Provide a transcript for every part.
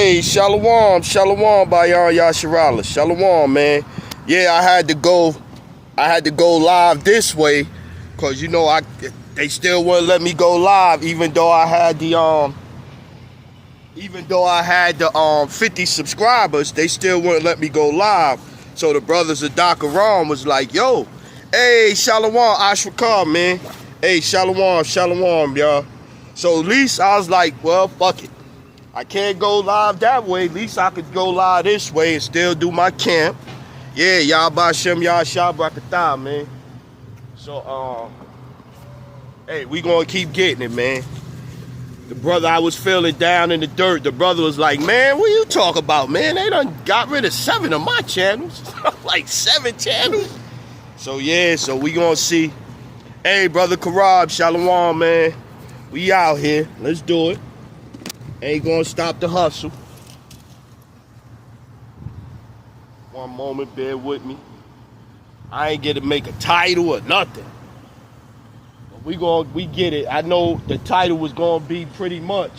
Hey, shalom, shalom, Bayan Yasharala. Shalom, man. Yeah, I had to go live this way, cause they still wouldn't let me go live, even though I had the 50 subscribers. They still wouldn't let me go live. So the brothers of Dakaram was like, yo, hey, shalom, Ashrakar, man. Hey, shalom, y'all. So at least I was like, well, fuck it. I can't go live that way. At least I could go live this way and still do my camp. Yeah, y'all Bashem, y'all Shabrakatah, man. So, hey, we gonna keep getting it, man. The brother, I was feeling down in the dirt. The brother was like, man, what you talk about, man? They done got rid of 7 of my channels. Like 7 channels. So, yeah, so we gonna see. Hey, brother Karab, shalom, man. We out here. Let's do it. Ain't gonna stop the hustle. One moment, bear with me. I ain't get to make a title or nothing. But we get it. I know the title was gonna be pretty much.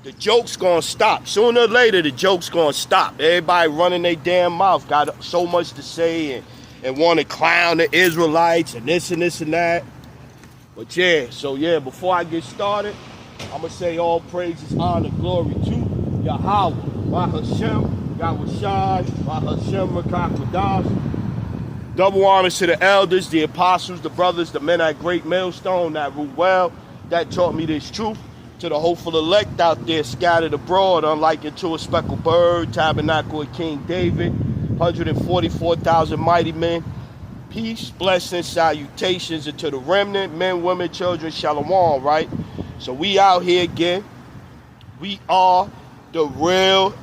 The joke's gonna stop. Sooner or later, the joke's gonna stop. Everybody running their damn mouth, got so much to say and want to clown the Israelites and this and that. But yeah, so yeah, before I get started, I'm going to say all praises, honor, glory to Yahweh, Bahashem, Yahweh, Bahashem, Rakakwadash. Double honors to the elders, the apostles, the brothers, the men at Great Millstone that rule well, that taught me this truth. To the hopeful elect out there scattered abroad, unlike into a speckled bird, tabernacle of King David, 144,000 mighty men. Peace, blessings, salutations, and to the remnant, men, women, children, shalom, right? So we out here again. We are the real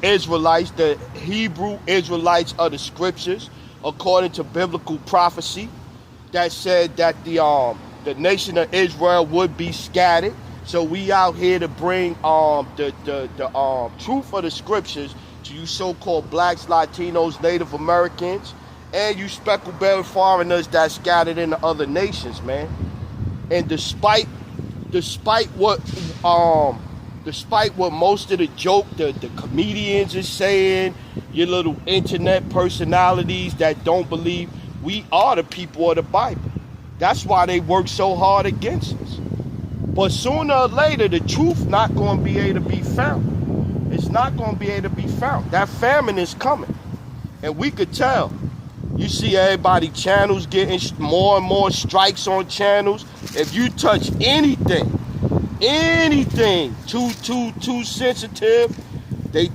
Israelites, the Hebrew Israelites of the scriptures, according to biblical prophecy that said that the nation of Israel would be scattered. So we out here to bring the truth of the scriptures to you so-called blacks, Latinos, Native Americans, and you speckled-bellied foreigners that scattered in the other nations, man. And despite what most of the joke the comedians are saying, your little internet personalities that don't believe, we are the people of the Bible. That's why they work so hard against us. But sooner or later, the truth not going to be able to be found. It's not going to be able to be found. That famine is coming, and we could tell. You see everybody channels getting more and more strikes on channels. If you touch anything too sensitive, they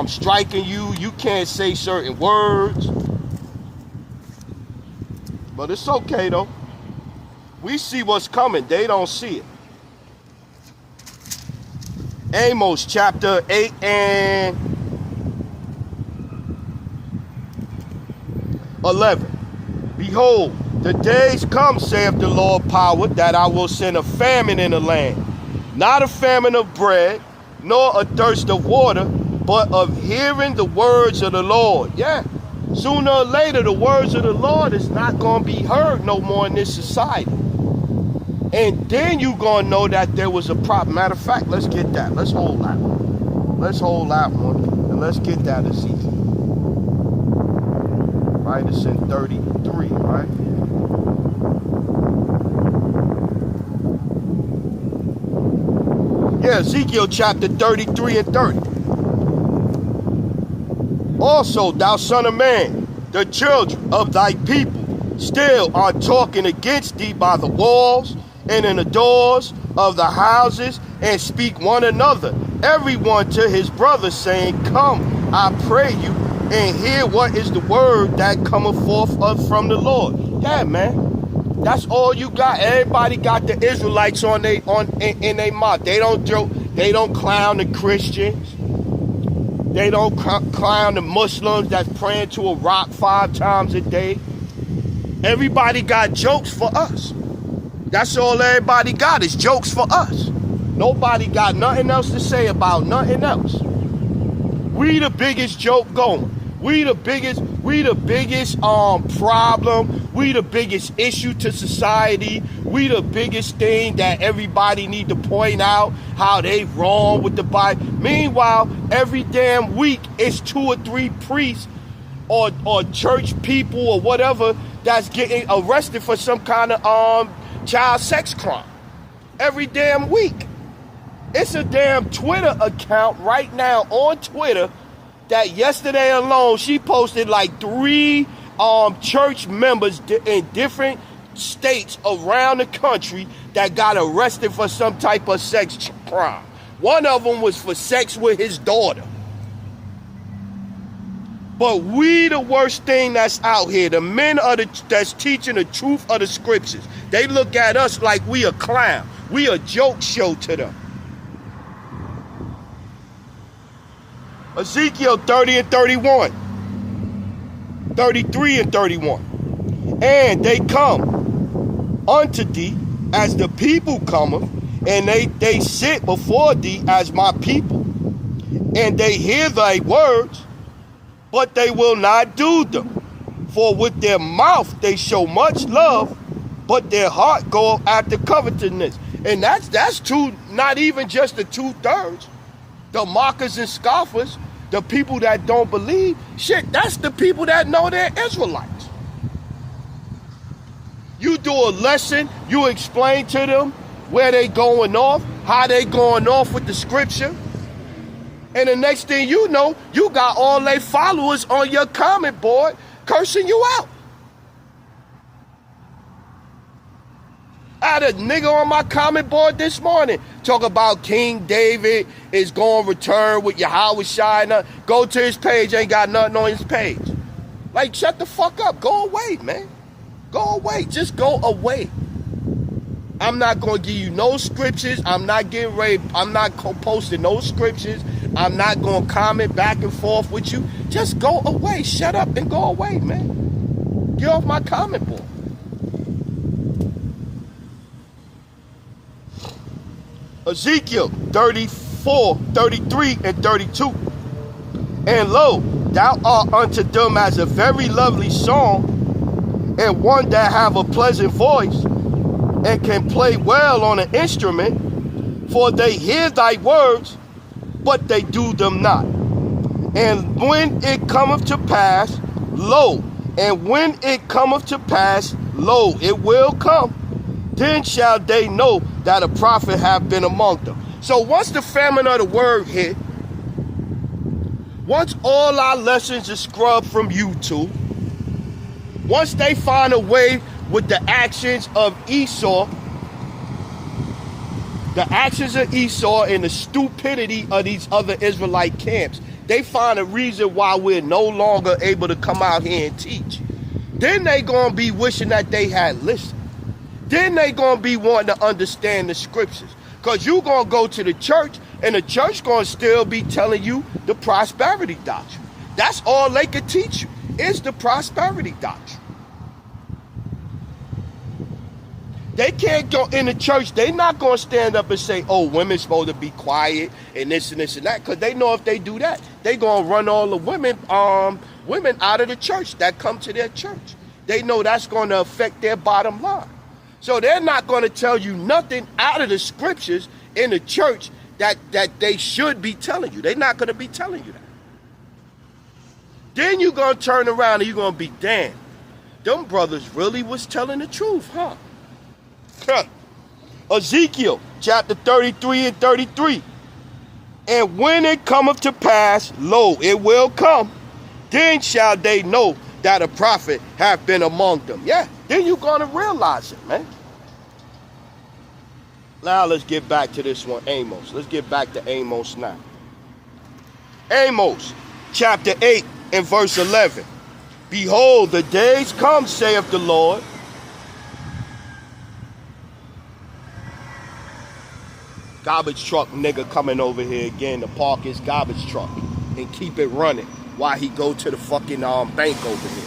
striking you. You can't say certain words. But it's okay though. We see what's coming. They don't see it. Amos chapter 8 and 11. Behold, the days come, saith the Lord power, that I will send a famine in the land. Not a famine of bread, nor a thirst of water, but of hearing the words of the Lord. Yeah. Sooner or later, the words of the Lord is not going to be heard no more in this society. And then you're going to know that there was a problem. Matter of fact, let's get that. Let's hold that one. Let's hold that one. And let's get that Ezekiel. Right, it's in 33, right? Yeah, Ezekiel chapter 33 and 30. Also, thou son of man, the children of thy people still are talking against thee by the walls and in the doors of the houses, and speak one another, everyone to his brother, saying, come, I pray you, and hear what is the word that cometh forth from the Lord. Yeah, man. That's all you got. Everybody got the Israelites in their mouth. They don't joke. They don't clown the Christians. They don't clown the Muslims that's praying to a rock 5 times a day. Everybody got jokes for us. That's all everybody got is jokes for us. Nobody got nothing else to say about nothing else. We the biggest joke going. We the biggest problem. We the biggest issue to society. We the biggest thing that everybody need to point out how they wrong with the Bible. Meanwhile, every damn week it's 2 or 3 priests or church people or whatever that's getting arrested for some kind of child sex crime. Every damn week. It's a damn Twitter account right now on Twitter that yesterday alone she posted like 3 church members in different states around the country that got arrested for some type of sex crime. One of them was for sex with his daughter. But we the worst thing that's out here. The men that's teaching the truth of the scriptures. They look at us like we a clown. We a joke show to them. Ezekiel 30 and 31. 33 and 31. And they come unto thee as the people cometh, and they sit before thee as my people. And they hear thy words, but they will not do them. For with their mouth they show much love, but their heart goeth after covetousness. And that's not even just the 2/3. The mockers and scoffers, the people that don't believe, shit, that's the people that know they're Israelites. You do a lesson, you explain to them where they going off, how they going off with the scripture. And the next thing you know, you got all their followers on your comment board cursing you out. I had a nigga on my comment board this morning talk about King David is going to return with Yahweh Shai. Go to his page, ain't got nothing on his page. Like, shut the fuck up. Go away, man. Go away. Just go away. I'm not going to give you no scriptures. I'm not getting ready. I'm not posting no scriptures. I'm not going to comment back and forth with you. Just go away. Shut up and go away, man. Get off my comment board. Ezekiel 34, 33, and 32. And lo, thou art unto them as a very lovely song, and one that have a pleasant voice, and can play well on an instrument, for they hear thy words, but they do them not. And when it cometh to pass, lo, and when it cometh to pass, lo, it will come, then shall they know that a prophet have been among them. So once the famine of the word hit, once all our lessons are scrubbed from YouTube, once they find a way with the actions of Esau and the stupidity of these other Israelite camps, they find a reason why we're no longer able to come out here and teach. Then they gonna be wishing that they had listened. Then they gonna be wanting to understand the scriptures. Because you gonna go to the church, and the church gonna still be telling you the prosperity doctrine. That's all they could teach you, is the prosperity doctrine. They can't go in the church. They're not gonna stand up and say, oh, women's supposed to be quiet and this and this and that. Because they know if they do that, they gonna run all the women out of the church that come to their church. They know that's gonna affect their bottom line. So they're not going to tell you nothing out of the scriptures in the church that they should be telling you. They're not going to be telling you that. Then you're going to turn around and you're going to be damned. Them brothers really was telling the truth, huh? Ezekiel chapter 33 and 33. And when it cometh to pass, lo, it will come, then shall they know that a prophet have been among them. Yeah, then you're going to realize it, man. Now let's get back to this one, Amos. Let's get back to Amos now. Amos chapter 8 and verse 11. Behold, the days come, saith the Lord. Garbage truck nigga coming over here again to park his garbage truck and keep it running while he go to the fucking bank over here.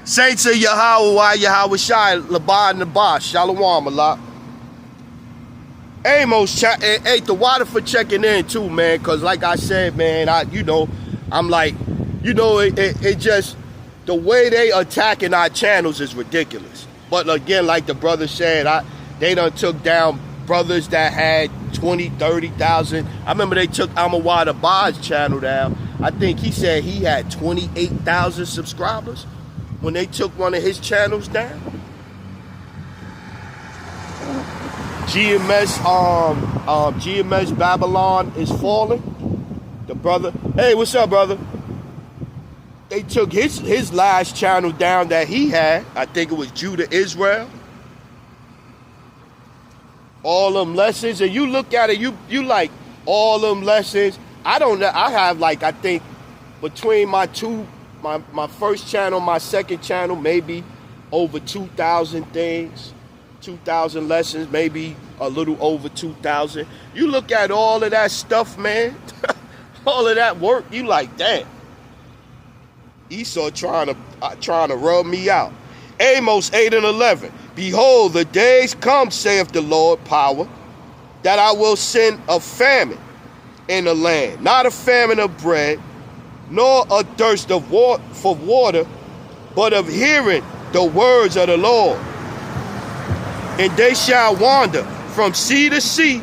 Saints of Yahweh, Yahweh Shai, Laban Nabah, Shalom Allah. Amos, hey, the water for checking in too, man, because like I said, man, I'm like, it just, The way they attacking our channels is ridiculous. But again, like the brother said, they done took down brothers that had 20, 30,000. I remember they took Amawad Abad's channel down. I think he said he had 28,000 subscribers when they took one of his channels down. GMS Babylon is falling. The brother, hey, what's up, brother? They took his last channel down that he had. I think it was Judah Israel. All them lessons, and you look at it, you like all them lessons. I don't know. I have like, I think between my first channel, my second channel, maybe over 2,000 things, 2,000 lessons, maybe a little over 2,000. You look at all of that stuff, man, all of that work, you like, damn. Esau trying to rub me out. Amos 8:11. Behold, the days come, saith the Lord power, that I will send a famine in the land, not a famine of bread, nor a thirst of for water, but of hearing the words of the Lord. And they shall wander from sea to sea,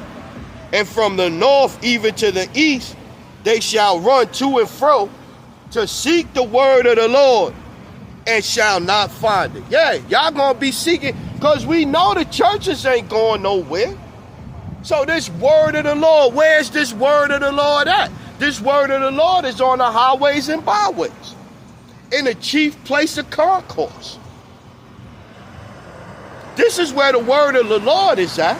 and from the north even to the east. They shall run to and fro to seek the word of the Lord, and shall not find it. Yeah, y'all gonna be seeking, because we know the churches ain't going nowhere. So this word of the Lord, where's this word of the Lord at? This word of the Lord is on the highways and byways, in the chief place of concourse. This is where the word of the Lord is at.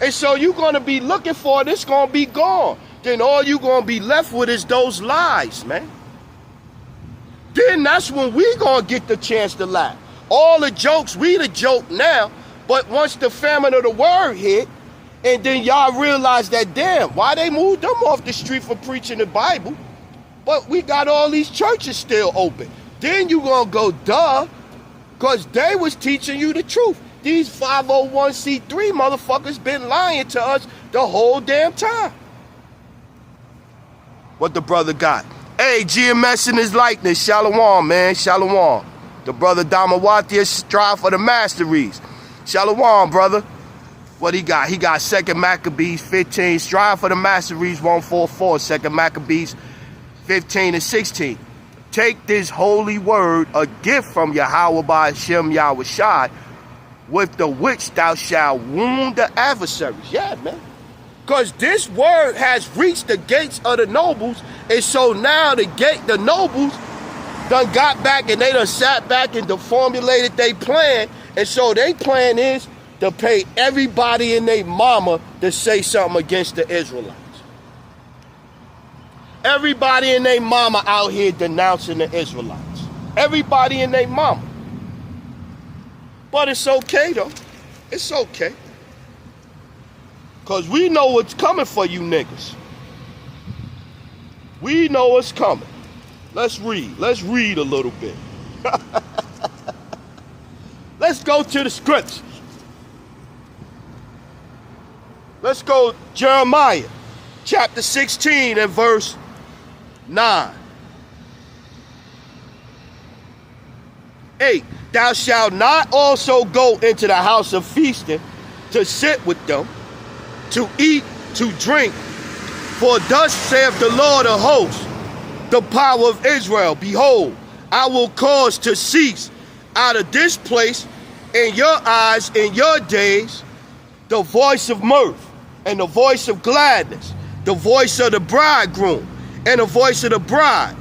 And so you're going to be looking for it, it's going to be gone. Then all you're going to be left with is those lies, man. Then that's when we going to get the chance to laugh. All the jokes, we the joke now, but once the famine of the word hit, and then y'all realize that, damn, why they moved them off the street for preaching the Bible, but we got all these churches still open. Then you going to go, duh, because they was teaching you the truth. These 501c3 motherfuckers been lying to us the whole damn time. What the brother got? Hey, GMS in his likeness. Shalom, man. Shalom. The brother Damawatia strive for the masteries. Shalom, brother. What he got? He got 2nd Maccabees 15. Strive for the masteries 144. 2nd Maccabees 15 and 16. Take this holy word, a gift from Yahweh by Hashem Yahushai, with the which thou shalt wound the adversaries. Yeah, man. Because this word has reached the gates of the nobles, and so now the nobles done got back, and they done sat back and formulated their plan, and so their plan is to pay everybody and their mama to say something against the Israelites. Everybody and their mama out here denouncing the Israelites. Everybody and their mama. But it's okay, though. It's okay. Because we know what's coming for you niggas. We know what's coming. Let's read. Let's read a little bit. Let's go to the scriptures. Let's go Jeremiah chapter 16 and verse 9. 8. Thou shalt not also go into the house of feasting to sit with them, to eat, to drink. For thus saith the Lord of hosts, the power of Israel, behold, I will cause to cease out of this place in your eyes in your days the voice of mirth and the voice of gladness, the voice of the bridegroom and the voice of the bride.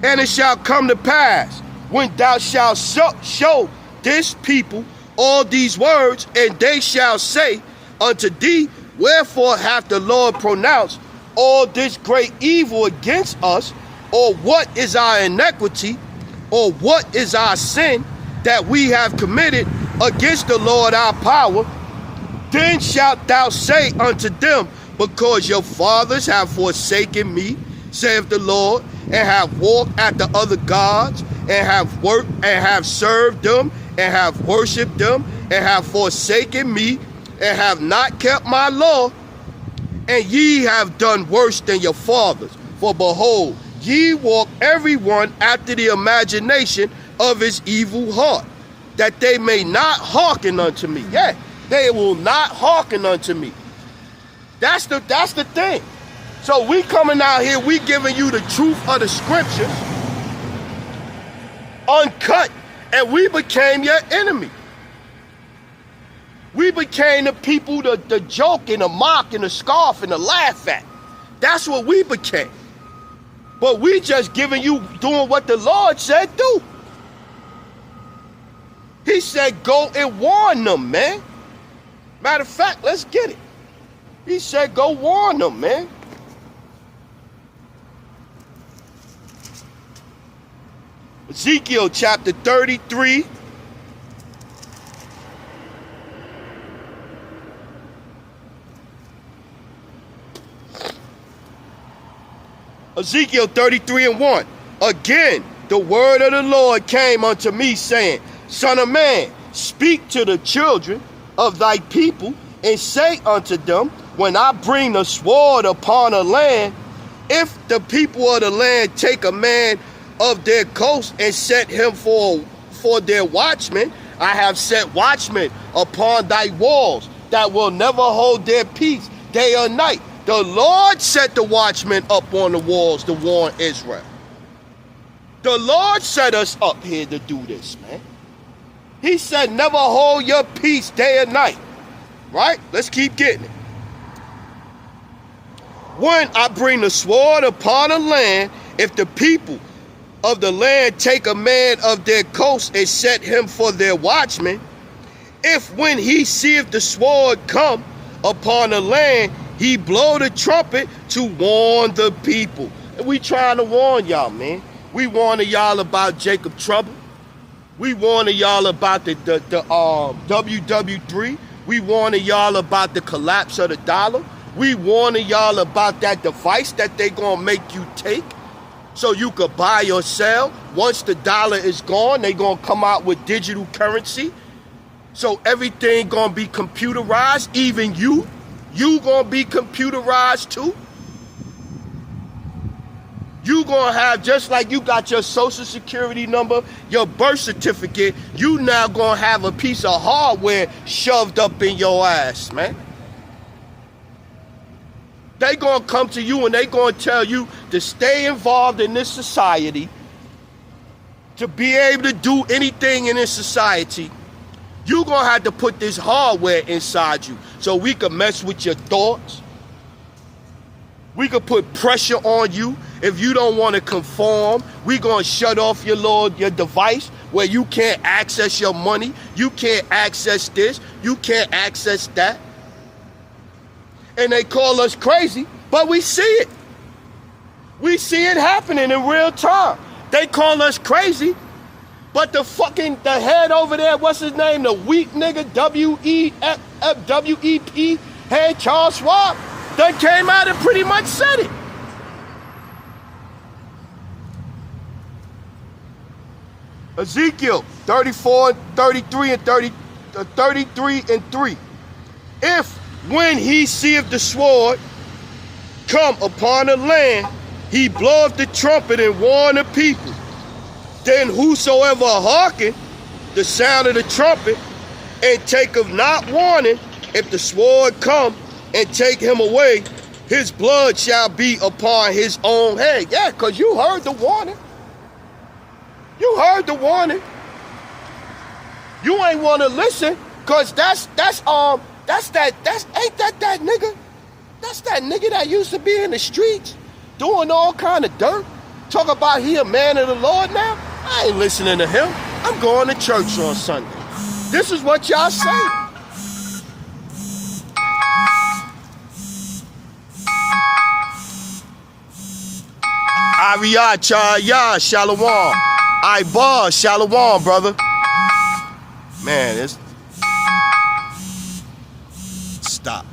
And it shall come to pass, when thou shalt show this people all these words, and they shall say unto thee, wherefore hath the Lord pronounced all this great evil against us? Or what is our iniquity? Or what is our sin that we have committed against the Lord our power? Then shalt thou say unto them, because your fathers have forsaken me, saith the Lord, and have walked after other gods, and have worked and have served them, and have worshipped them, and have forsaken me, and have not kept my law, and ye have done worse than your fathers. For behold, Ye walk every one after the imagination of his evil heart, that they may not hearken unto me. Yeah, they will not hearken unto me. That's the thing. So we coming out here, we giving you the truth of the scriptures, uncut, and we became your enemy. We became the people the joke and the mock and the scoff and the laugh at. That's what we became. But we just giving you, doing what the Lord said do. He said go and warn them, man. Matter of fact, let's get it. He said go warn them, man. Ezekiel chapter 33. Ezekiel 33:1. Again, the word of the Lord came unto me, saying, Son of man, speak to the children of thy people, and say unto them, when I bring the sword upon a land, if the people of the land take a man of their coast and set him for their watchman, I have set watchmen upon thy walls that will never hold their peace day or night. The Lord set the watchmen up on the walls to warn Israel. The Lord set us up here to do this, man. He said, never hold your peace day or night. Right? Let's keep getting it. When I bring the sword upon a land, if the people of the land take a man of their coast and set him for their watchman, if when he seeth the sword come upon the land, he blow the trumpet to warn the people. And we trying to warn y'all, man. We warning y'all about Jacob trouble. We warning y'all about the WW3. We warning y'all about the collapse of the dollar. We warning y'all about that device that they gonna make you take so you could buy or sell. Once the dollar is gone, they gonna come out with digital currency. So everything gonna be computerized, even you. You gonna be computerized too. You gonna have, just like you got your social security number, your birth certificate, you now gonna have a piece of hardware shoved up in your ass, man. They gonna come to you and they gonna tell you to stay involved in this society, to be able to do anything in this society. You gonna have to put this hardware inside you so we can mess with your thoughts. We could put pressure on you. If you don't want to conform, we gonna shut off your device where you can't access your money. You can't access this. You can't access that. And they call us crazy, but we see it. We see it happening in real time. They call us crazy, but the head over there, what's his name? The weak nigga, W-E-P, head Charles Schwab, they came out and pretty much said it. Ezekiel 34, 33, and 33 and 3. If when he seeth the sword come upon the land, he bloweth the trumpet and warn the people. Then whosoever hearken the sound of the trumpet and taketh not warning, if the sword come and take him away, his blood shall be upon his own head. Yeah, because you heard the warning. You heard the warning. You ain't want to listen, because ain't that nigga? That's that nigga that used to be in the streets doing all kind of dirt. Talk about he a man of the Lord now? I ain't listening to him. I'm going to church on Sunday. This is what y'all say. Ariyah, Chaya, Shalom. Ibar, Shalom, brother. Man, it's... Stop.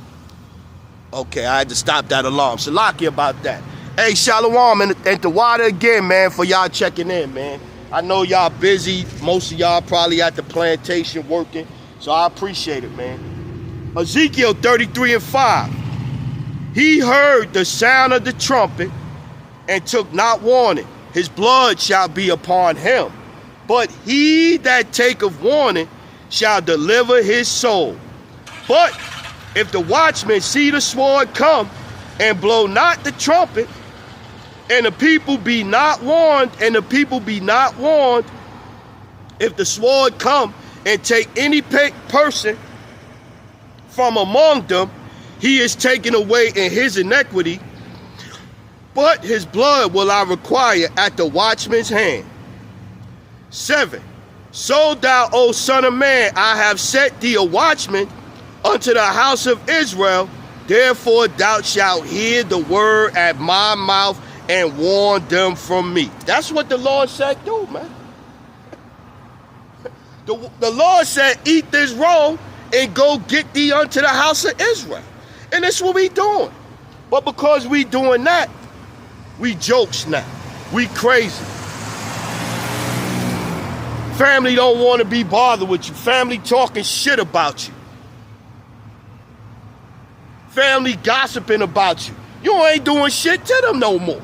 Okay, I had to stop that alarm. Salaki about that. Hey, Shalom and the water again, man, for y'all checking in, man. I know y'all busy. Most of y'all probably at the plantation working. So I appreciate it, man. Ezekiel 33 and 5. He heard the sound of the trumpet and took not warning, his blood shall be upon him. But he that taketh warning shall deliver his soul. But if the watchman see the sword come, and blow not the trumpet, and the people be not warned, if the sword come and take any person from among them, he is taken away in his iniquity, but his blood will I require at the watchman's hand. 7. So thou, O son of man, I have set thee a watchman unto the house of Israel. Therefore thou shalt hear the word at my mouth and warn them from me. That's what the Lord said, do, man. The Lord said, eat this roll and go get thee unto the house of Israel. And that's what we doing. But because we doing that, we jokes now. We crazy. Family don't want to be bothered with you. Family talking shit about you. Family gossiping about you. You ain't doing shit to them no more.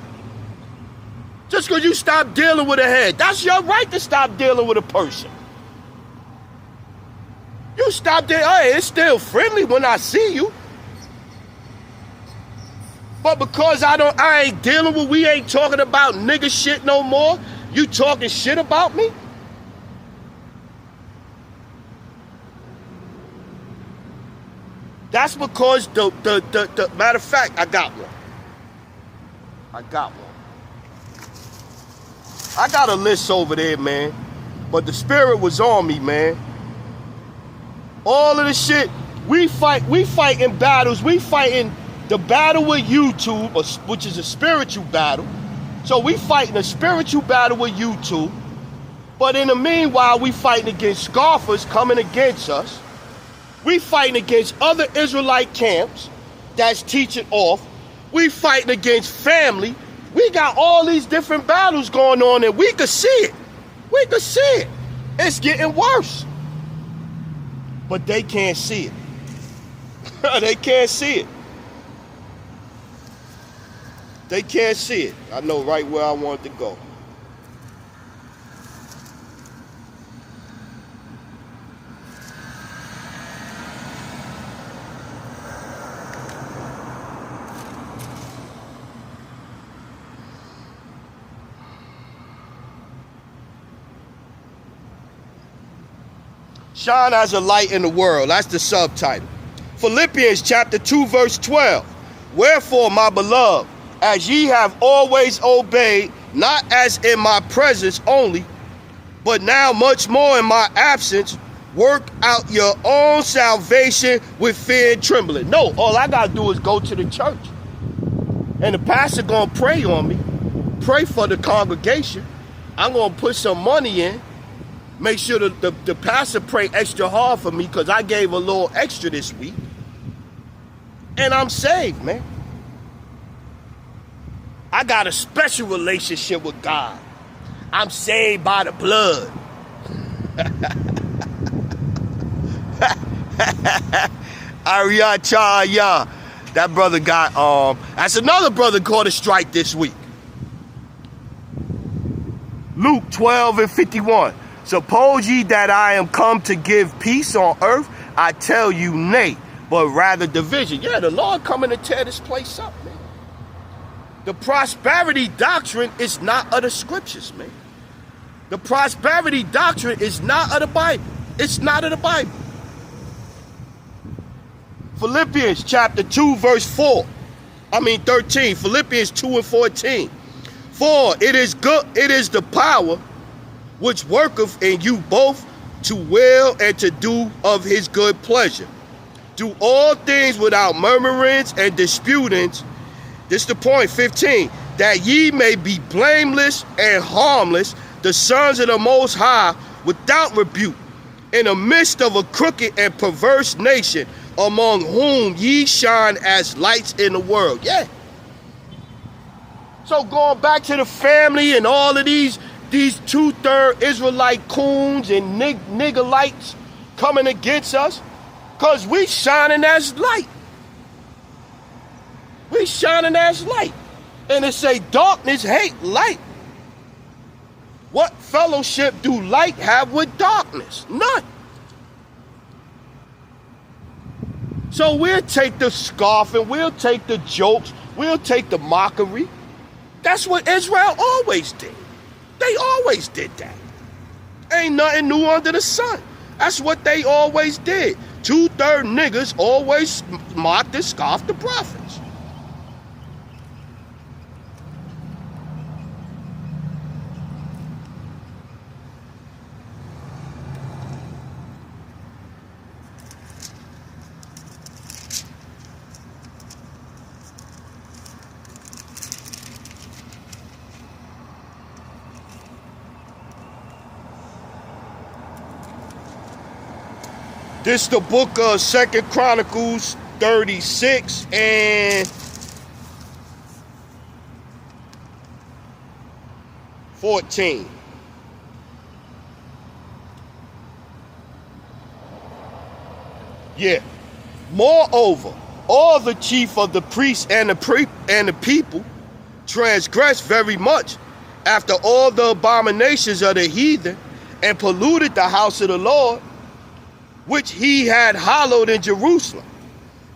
Just because you stop dealing with a head. That's your right to stop dealing with a person. You stop there. Hey, it's still friendly when I see you. But because I ain't dealing with, we ain't talking about nigga shit no more. You talking shit about me? That's because the matter of fact, I got one. I got a list over there, man. But the spirit was on me, man. All of the shit, we fight in battles. We fighting the battle with YouTube, which is a spiritual battle. So we fighting a spiritual battle with YouTube. But in the meanwhile, we fighting against scoffers coming against us. We fighting against other Israelite camps that's teaching off. We fighting against family. We got all these different battles going on, and we could see it. We could see it. It's getting worse. But they can't see it. They can't see it. They can't see it. I know right where I want to go. Shine as a light in the world. That's the subtitle. Philippians chapter 2 verse 12. Wherefore, my beloved, as ye have always obeyed, not as in my presence only, but now much more in my absence, work out your own salvation with fear and trembling. No, all I got to do is go to the church. And the pastor going to pray on me. Pray for the congregation. I'm going to put some money in. Make sure the pastor pray extra hard for me because I gave a little extra this week. And I'm saved, man. I got a special relationship with God. I'm saved by the blood. Ariachaya. That brother got, that's another brother caught a strike this week. Luke 12 and 51. Suppose ye that I am come to give peace on earth? I tell you, nay, but rather division. Yeah, the Lord coming to tear this place up, man. The prosperity doctrine is not of the scriptures, man. The prosperity doctrine is not of the Bible. It's not of the Bible. Philippians chapter 2 verse 13. Philippians 2 and 14. For it is good, it is the power which worketh in you both to will and to do of his good pleasure. Do all things without murmurings and disputings. This is the point, 15. That ye may be blameless and harmless, the sons of the Most High, without rebuke, in the midst of a crooked and perverse nation, among whom ye shine as lights in the world. Yeah. So going back to the family and all of these 2/3 Israelite coons and niggerites coming against us, because we shining as light. We shining as light. And it say darkness hate light. What fellowship do light have with darkness? None. So we'll take the scoffing, we'll take the jokes, we'll take the mockery. That's what Israel always did. They always did that. Ain't nothing new under the sun. That's what they always did. 2/3 niggas always mocked and scoffed the prophets. This the book of 2 Chronicles 36 and 14. Yeah. Moreover, all the chief of the priests and the people transgressed very much after all the abominations of the heathen and polluted the house of the Lord, which he had hallowed in Jerusalem.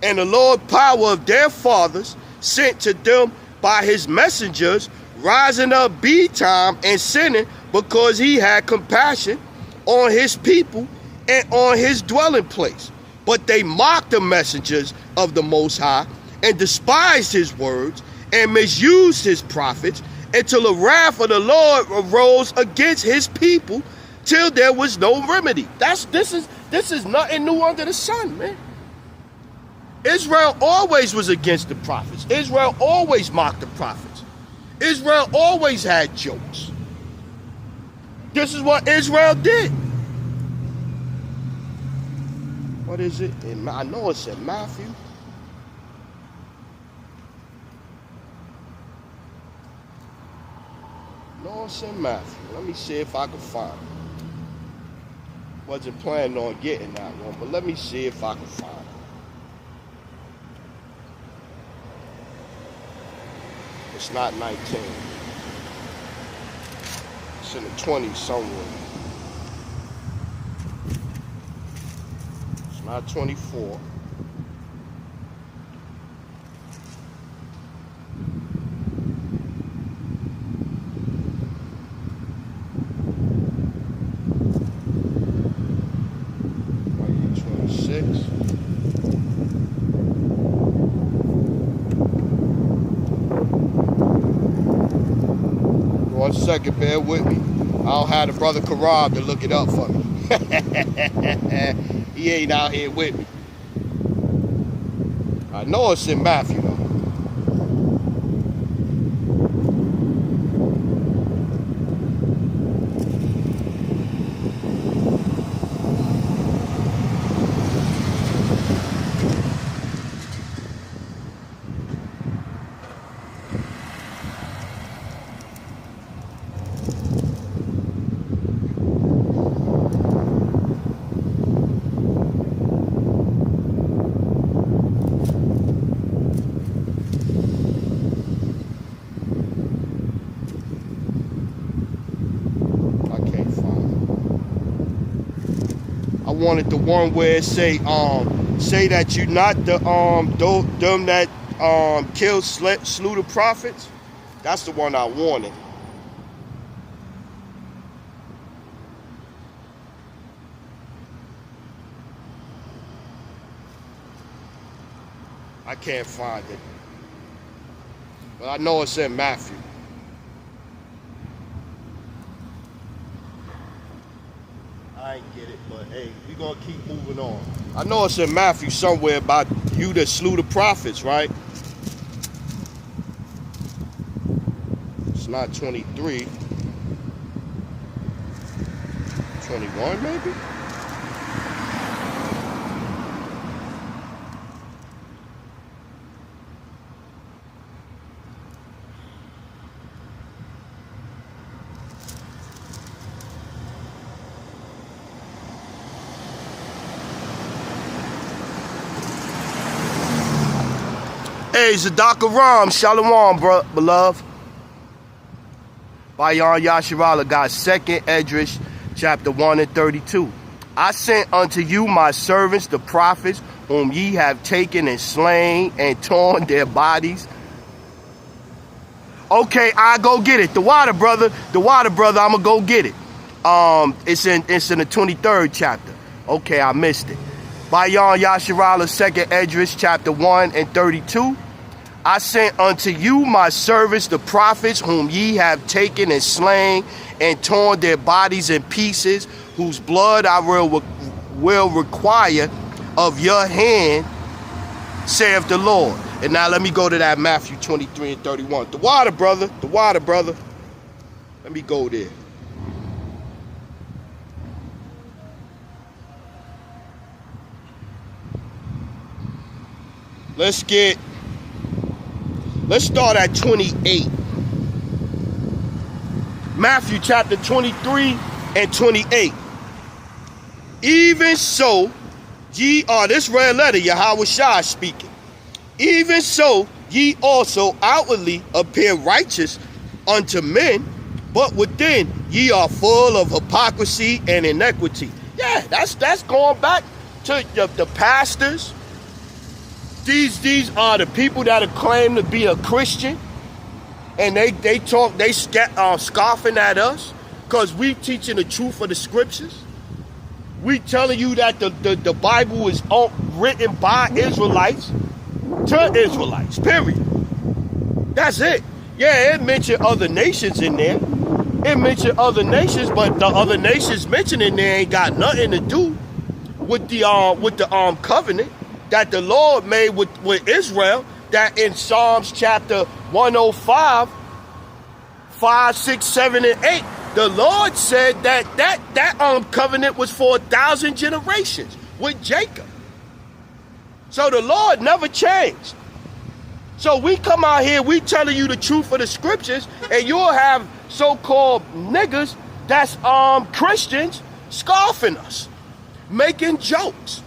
And the Lord power of their fathers sent to them by his messengers, rising up bedtime and sinning, because he had compassion on his people and on his dwelling place. But they mocked the messengers of the Most High and despised his words and misused his prophets, until the wrath of the Lord arose against his people, till there was no remedy. This is nothing new under the sun, man. Israel always was against the prophets. Israel always mocked the prophets. Israel always had jokes. This is what Israel did. What is it? I know it's in Matthew. No, it's in Matthew. Let me see if I can find it. Wasn't planning on getting that one, but let me see if I can find it. It's not 19. It's in the 20s somewhere. It's not 24. One second, bear with me. I'll have the brother Karab to look it up for me. He ain't out here with me. I know it's in Matthew though. I wanted the one where it say that you not the them that killed, slew the prophets. That's the one I wanted. I can't find it, but I know it's in Matthew. I ain't get it, but hey, we gonna keep moving on. I know it's in Matthew somewhere about you that slew the prophets, right? It's not 23. 21 maybe? Hey, Zadaka Ram, Shalom, bro, beloved. Bayan Yasharala got 2nd Esdras, chapter 1 and 32. I sent unto you my servants, the prophets, whom ye have taken and slain and torn their bodies. Okay, I go get it. The water brother, I'm gonna go get it. It's in the 23rd chapter. Okay, I missed it. Bayan Yasharala, 2nd Esdras, chapter 1 and 32. I sent unto you my servants, the prophets, whom ye have taken and slain and torn their bodies in pieces, whose blood I will require of your hand, saith the Lord. And now let me go to that Matthew 23 and 31. The water, brother. Let me go there. Let's start at 28. Matthew chapter 23 and 28. Even so, ye are, this red letter, Yahweh Shai speaking. Even so, ye also outwardly appear righteous unto men, but within ye are full of hypocrisy and iniquity. Yeah, that's going back to the pastors. These are the people that claim to be a Christian, and they scoffing at us because we teaching the truth of the scriptures. We telling you that the Bible is written by Israelites to Israelites, period. That's it. Yeah, it mentioned other nations in there. It mentioned other nations, but the other nations mentioned in there ain't got nothing to do with the covenant that the Lord made with Israel, that in Psalms chapter 105, 5, 6, 7, and 8, the Lord said that covenant was for 1,000 generations with Jacob. So the Lord never changed. So we come out here, we telling you the truth of the scriptures, and you'll have so-called niggas that's Christians scoffing us, making jokes.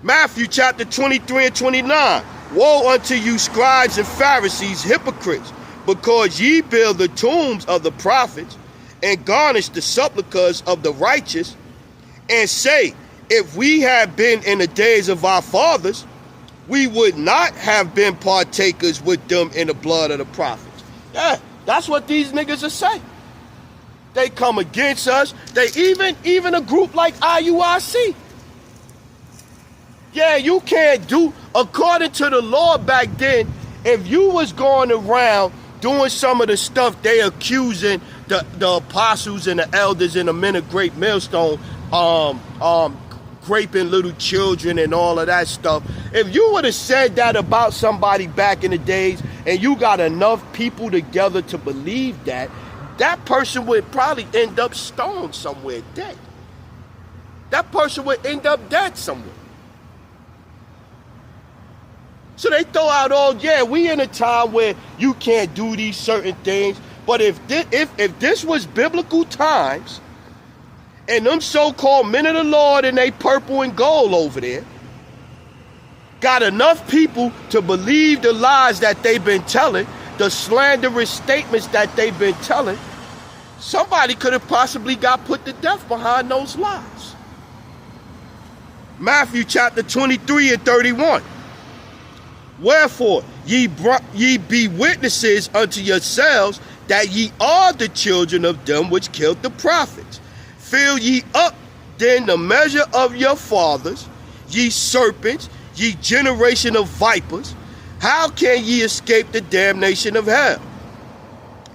Matthew chapter 23 and 29. Woe unto you, scribes and Pharisees, hypocrites, because ye build the tombs of the prophets and garnish the sepulchres of the righteous, and say, if we had been in the days of our fathers, we would not have been partakers with them in the blood of the prophets. Yeah, that's what these niggas are saying. They come against us. They even a group like IUIC. Yeah, you can't do, according to the law back then, if you was going around doing some of the stuff they accusing the apostles and the elders and the men of great millstone, raping little children and all of that stuff. If you would have said that about somebody back in the days and you got enough people together to believe that, that person would probably end up stoned somewhere dead. That person would end up dead somewhere. So they throw out we in a time where you can't do these certain things. But if this was biblical times, and them so-called men of the Lord and they purple and gold over there got enough people to believe the lies that they've been telling, the slanderous statements that they've been telling, somebody could have possibly got put to death behind those lies. Matthew chapter 23 and 31. Wherefore, ye be witnesses unto yourselves that ye are the children of them which killed the prophets. Fill ye up then the measure of your fathers, ye serpents, ye generation of vipers. How can ye escape the damnation of hell?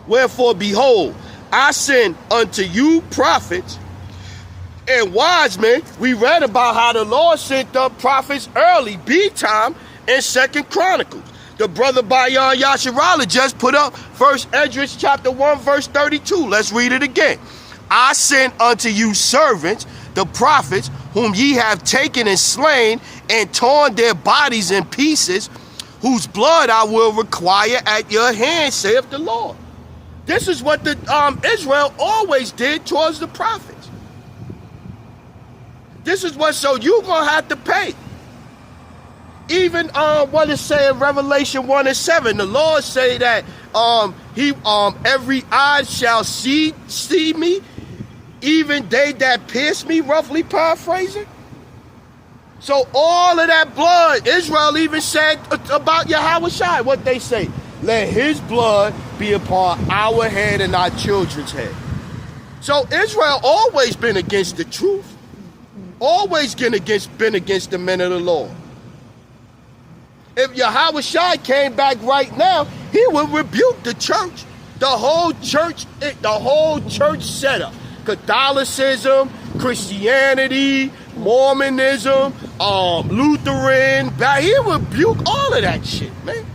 Wherefore, behold, I send unto you prophets and wise men. We read about how the Lord sent up prophets early, big time, in 2nd Chronicles. The brother Bayan Yasharala just put up 1st Esdras chapter 1 verse 32. Let's read it again. I send unto you servants, the prophets, whom ye have taken and slain and torn their bodies in pieces, whose blood I will require at your hand, saith the Lord. This is what the Israel always did towards the prophets. This is what, so you're going to have to pay. even what it say in Revelation 1:7, the Lord say that every eye shall see me, even they that pierce me, roughly paraphrasing. So all of that blood, Israel even said about Yahweh Shai, what they say, let his blood be upon our head and our children's head. So Israel always been against the truth, always been against the men of the Lord. If Yahweh Shai came back right now, he would rebuke the church, the whole church setup, Catholicism, Christianity, Mormonism, Lutheran. He would rebuke all of that shit, man.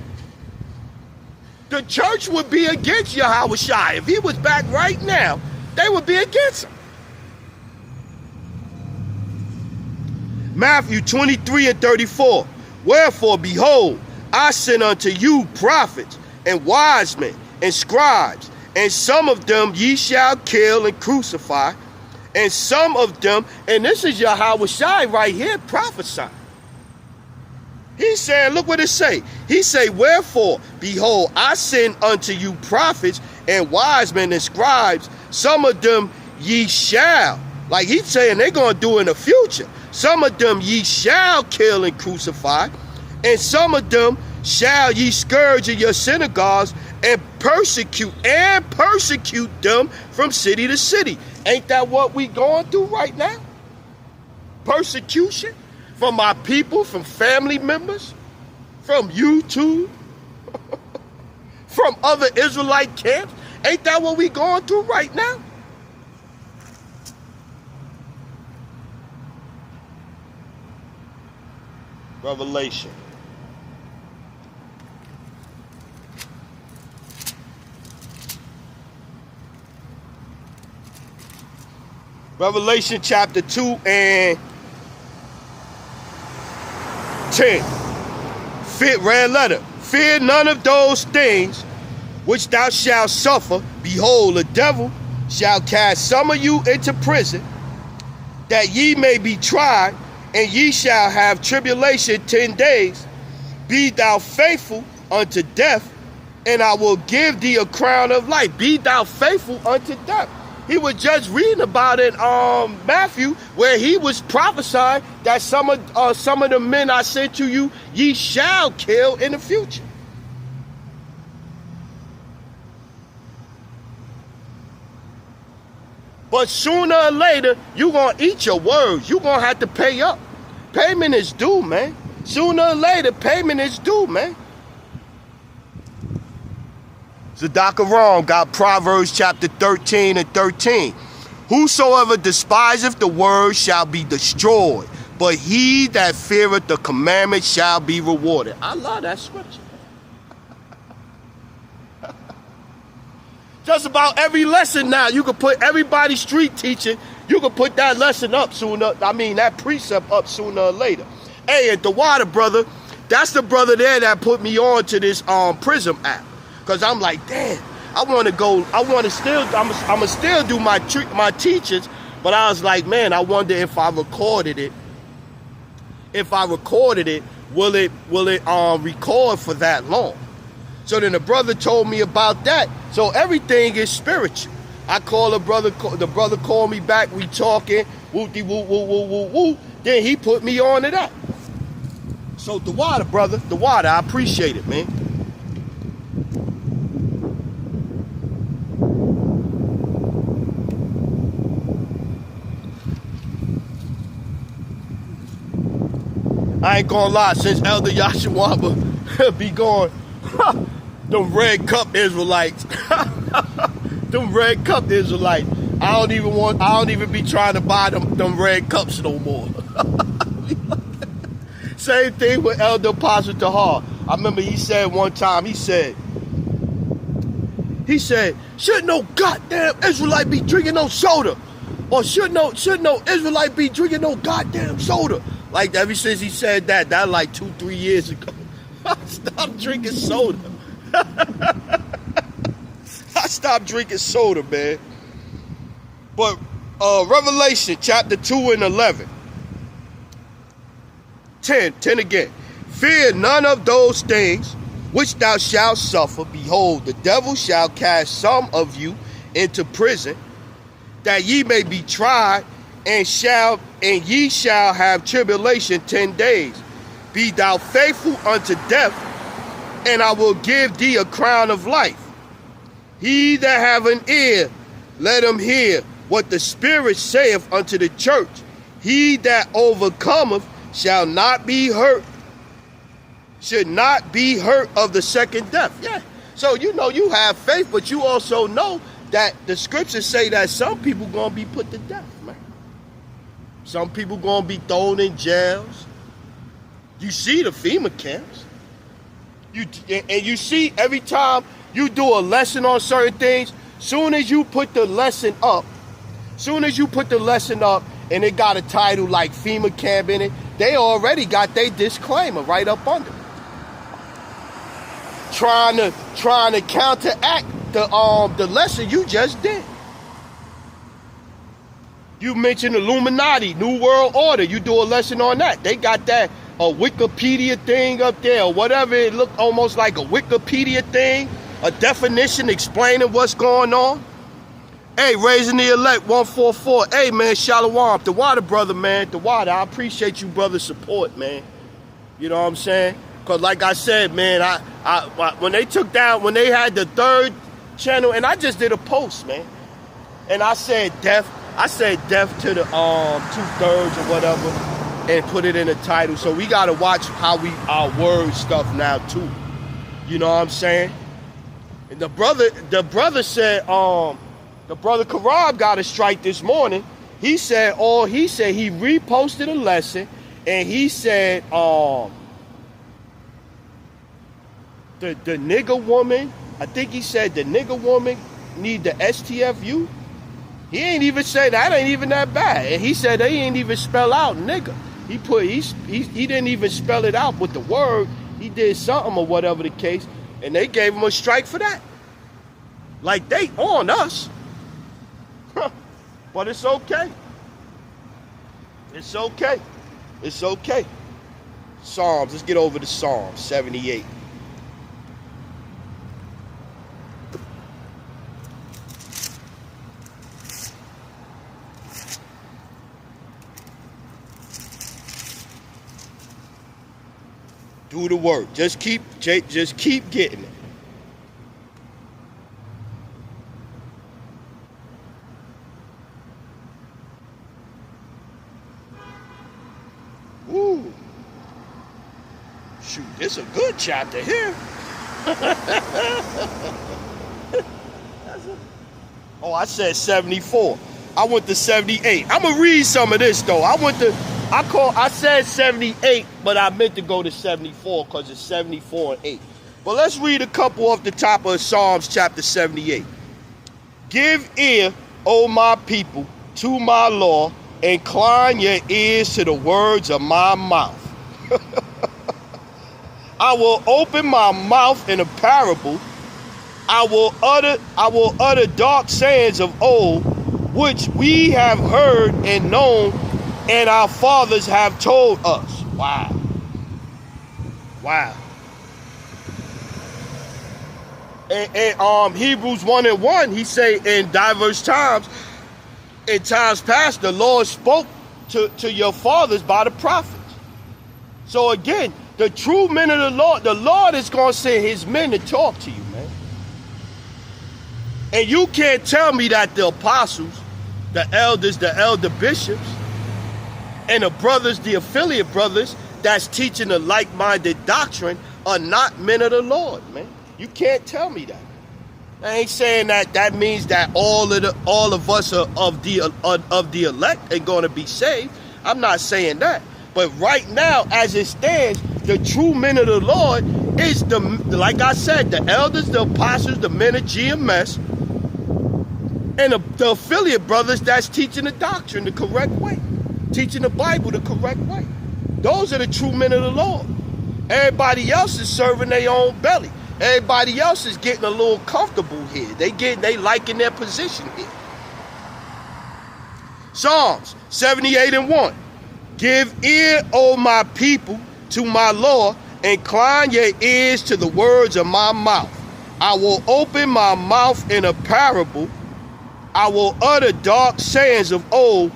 The church would be against Yahweh Shai. If he was back right now, they would be against him. Matthew 23:34. Wherefore, behold, I send unto you prophets and wise men and scribes, and some of them ye shall kill and crucify, and some of them, and this is Yahweh Shai right here prophesying. He said, look what it say. He say, wherefore, behold, I send unto you prophets and wise men and scribes, some of them ye shall, like he's saying they're going to do in the future. Some of them ye shall kill and crucify, and some of them shall ye scourge in your synagogues and persecute them from city to city. Ain't that what we going through right now? Persecution from our people, from family members, from YouTube, from other Israelite camps. Ain't that what we going through right now? Revelation. Revelation chapter 2 and 10. Red letter. Fear none of those things which thou shalt suffer. Behold, the devil shall cast some of you into prison, that ye may be tried, and ye shall have tribulation 10 days. Be thou faithful unto death, and I will give thee a crown of life. Be thou faithful unto death. He was just reading about it Matthew, where he was prophesying that some of the men I sent to you, ye shall kill in the future. But sooner or later, you're going to eat your words. You're going to have to pay up. Payment is due, man. Sooner or later, payment is due, man. Zadaka Ram got Proverbs chapter 13 and 13. Whosoever despiseth the word shall be destroyed, but he that feareth the commandment shall be rewarded. I love that scripture. Just about every lesson now, you can put everybody's street teaching, you can put that lesson up sooner, that precept up sooner or later. Hey, at the water, brother, that's the brother there that put me on to this Prism app. Because I'm like, damn, I'm going to still do my teachings, but I was like, man, I wonder if I recorded it. Will it record for that long? So then the brother told me about that. So everything is spiritual. I call the brother called me back, we talking, woo-dee-woo-woo-woo-woo-woo. Then he put me on to that. So the water, brother, the water, I appreciate it, man. I ain't gonna lie, since Elder Yashawamba be going, them red cup Israelites, them red cup Israelites, I don't even be trying to buy them red cups no more. Same thing with Elder Apostle Tahar. I remember he said one time, he said, should no goddamn Israelite be drinking no soda? Or should no Israelite be drinking no goddamn soda? Like ever since he said that like 2-3 years ago, I stopped drinking soda. I stopped drinking soda, man. But Revelation chapter 2 and 11. 10 again. Fear none of those things which thou shalt suffer. Behold, the devil shall cast some of you into prison, that ye may be tried, and ye shall have tribulation 10 days. Be thou faithful unto death, and I will give thee a crown of life. He that have an ear, let him hear what the Spirit saith unto the church. He that overcometh shall not be hurt, should not be hurt of the second death. Yeah. So you know you have faith, but you also know that the scriptures say that some people gonna be put to death, man. Some people gonna be thrown in jails. You see the FEMA camps. You see every time you do a lesson on certain things, soon as you put the lesson up, and it got a title like FEMA camp in it, they already got their disclaimer right up under it. Trying to counteract the lesson you just did. You mentioned Illuminati, New World Order. You do a lesson on that. They got that a Wikipedia thing up there or whatever. It looked almost like a Wikipedia thing, a definition explaining what's going on. Hey, Raising the Elect 144. Hey, man, Shalom. The water, brother, man. The water. I appreciate you, brother, support, man. You know what I'm saying? Because like I said, man, I when they had the third channel, and I just did a post, man. And I said death to the 2/3 or whatever, and put it in the title. So we gotta watch how our word stuff now too. You know what I'm saying? And the brother said, the brother Karab got a strike this morning. He said he reposted a lesson, and he said the nigger woman, I think he said the nigger woman need the STFU. He ain't even say that ain't even that bad. And he said they ain't even spell out nigger. He didn't even spell it out with the word. He did something or whatever the case, and they gave him a strike for that. Like they on us. But it's okay. It's okay. It's okay. Psalms, let's get over to Psalm 78. Do the work. Just keep getting it. Ooh. Shoot, this is a good chapter here. Oh, I said 74. I went to 78. I'm gonna read some of this though. I said 78, but I meant to go to 74 because it's 74 and 8. But let's read a couple off the top of Psalms chapter 78. Give ear, O my people, to my law. Incline your ears to the words of my mouth. I will open my mouth in a parable. I will utter dark sayings of old, which we have heard and known, and our fathers have told us. Wow. Wow. And Hebrews 1:1, he say in diverse times, in times past, the Lord spoke to your fathers by the prophets. So again, the true men of the Lord is going to send his men to talk to you, man. And you can't tell me that the apostles, the elders, the elder bishops, and the brothers, the affiliate brothers that's teaching a like-minded doctrine are not men of the Lord, man. You can't tell me that. I ain't saying that means that all of us are of the elect and going to be saved. I'm not saying that. But right now, as it stands, the true men of the Lord is like I said, the elders, the apostles, the men of GMS, and the affiliate brothers that's teaching the doctrine the correct way, teaching the Bible the correct way. Those are the true men of the Lord. Everybody else is serving their own belly. Everybody else is getting a little comfortable here. They liking their position here. Psalms 78:1. Give ear, O my people, to my law. incline your ears to the words of my mouth. I will open my mouth in a parable. I will utter dark sayings of old,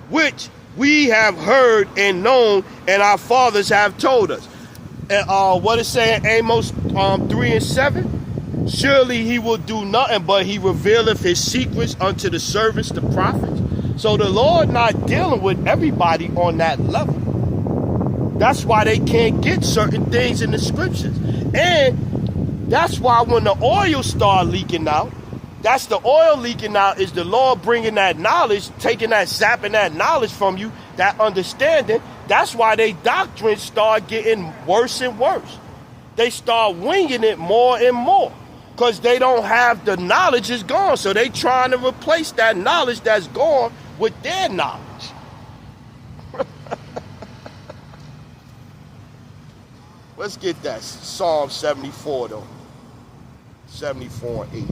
which we have heard and known, and our fathers have told us. And what is saying Amos 3:7? Surely he will do nothing, but he revealeth his secrets unto the servants, the prophets. So the Lord not dealing with everybody on that level. That's why they can't get certain things in the scriptures. And that's why when the oil start leaking out, that's the oil leaking out is the Lord bringing that knowledge, taking that, zapping that knowledge from you, that understanding. That's why they doctrines start getting worse and worse. They start winging it more and more because they don't have the knowledge is gone. So they trying to replace that knowledge that's gone with their knowledge. Let's get that Psalm 74 though. 74 and 8.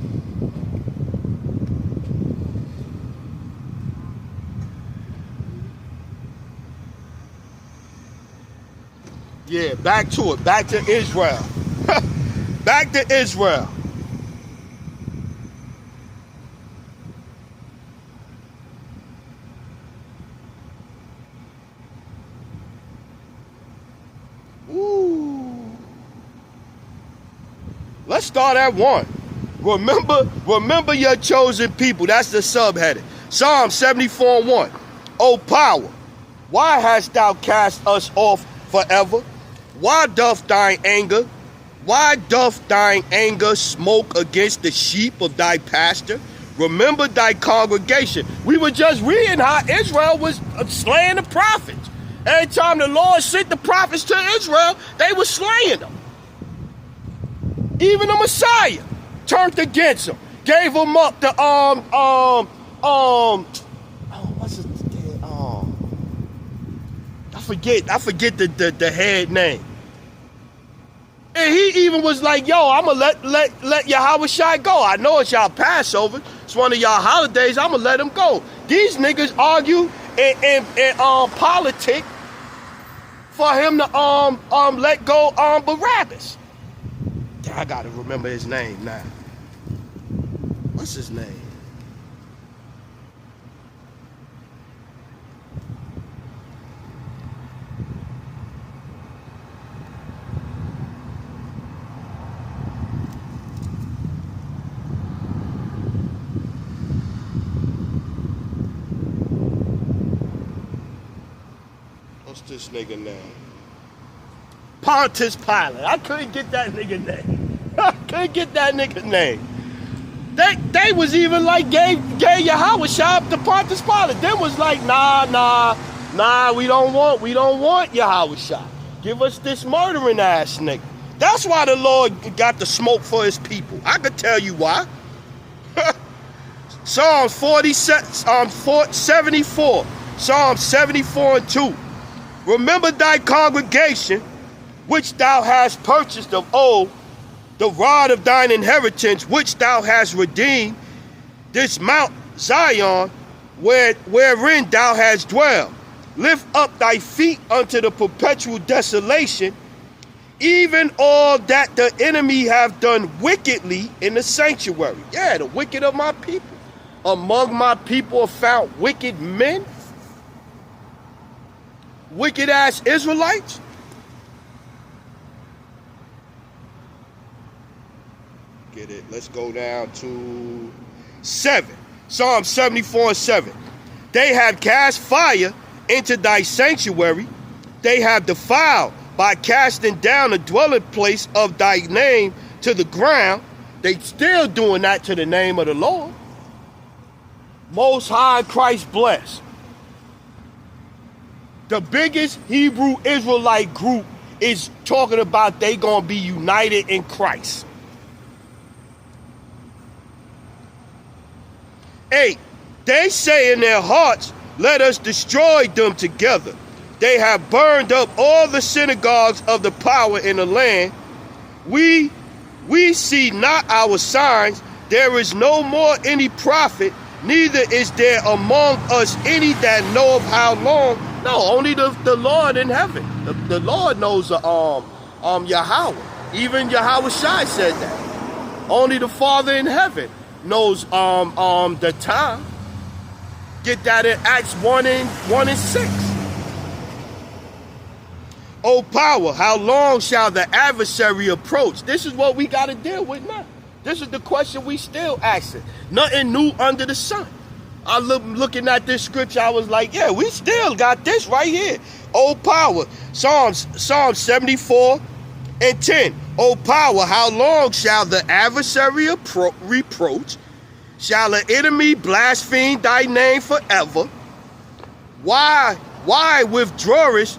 Yeah, back to it. Back to Israel. Back to Israel. Ooh. Let's start at 1. Remember your chosen people. That's the subheading. Psalm 74:1. O power, why hast thou cast us off forever? Why doth thine anger smoke against the sheep of thy pasture? Remember thy congregation. We were just reading how Israel was slaying the prophets. Every time the Lord sent the prophets to Israel, they were slaying them. Even the Messiah turned against them, gave them up to what's his name? I forget the head name. And he even was like, yo, I'm going to let Yahushua go. I know it's y'all Passover. It's one of y'all holidays. I'm going to let him go. These niggas argue in politics for him to let go Barabbas. I got to remember his name now. What's his name? What's this nigga name? Pontius Pilate. I couldn't get that nigga name. I couldn't get that nigga name. They was even like gave Yahushua to Pontius Pilate. Them was like, nah, we don't want Yahushua. Give us this murdering ass nigga. That's why the Lord got the smoke for his people. I could tell you why. Psalm 74. Psalm 74:2. Remember thy congregation, which thou hast purchased of old, the rod of thine inheritance, which thou hast redeemed, this Mount Zion, wherein thou hast dwelled. Lift up thy feet unto the perpetual desolation, even all that the enemy have done wickedly in the sanctuary. Yeah, the wicked of my people. Among my people are found wicked men, wicked ass Israelites. Get it. Let's go down to 7. Psalm 74:7. They have cast fire into thy sanctuary. They have defiled by casting down the dwelling place of thy name to the ground. They still doing that to the name of the Lord. Most High Christ bless. The biggest Hebrew Israelite group is talking about they gonna be united in Christ. 8. They say in their hearts, let us destroy them together. They have burned up all the synagogues of the power in the land. We see not our signs. There is no more any prophet, neither is there among us any that knoweth how long. No, only the Lord in heaven. The Lord knows Yahweh. Even Yahweh Shai said that. Only the Father in heaven knows the time. Get that in Acts 1 and 6. O power, how long shall the adversary approach? This is what we got to deal with now. This is the question we still asking. Nothing new under the sun. I looking at this scripture, I was like, yeah, we still got this right here. O power, Psalms 74 and 10. O power, how long shall the adversary reproach? Shall an enemy blaspheme thy name forever? Why withdrawest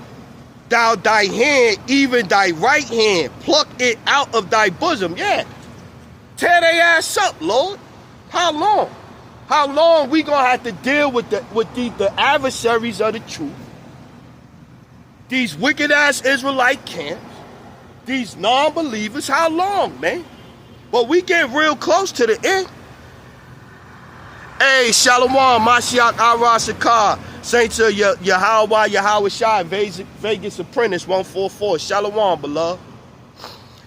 thou thy hand, even thy right hand? Pluck it out of thy bosom. Yeah. Tear their ass up, Lord. How long? How long we gonna have to deal with the adversaries of the truth? These wicked ass Israelite camps, these non-believers. How long, man? But we get real close to the end. Hey, Shalom, Mashiach Arasakar, Saints of Yahweh Shai, Vegas Apprentice 144. Shalom, beloved.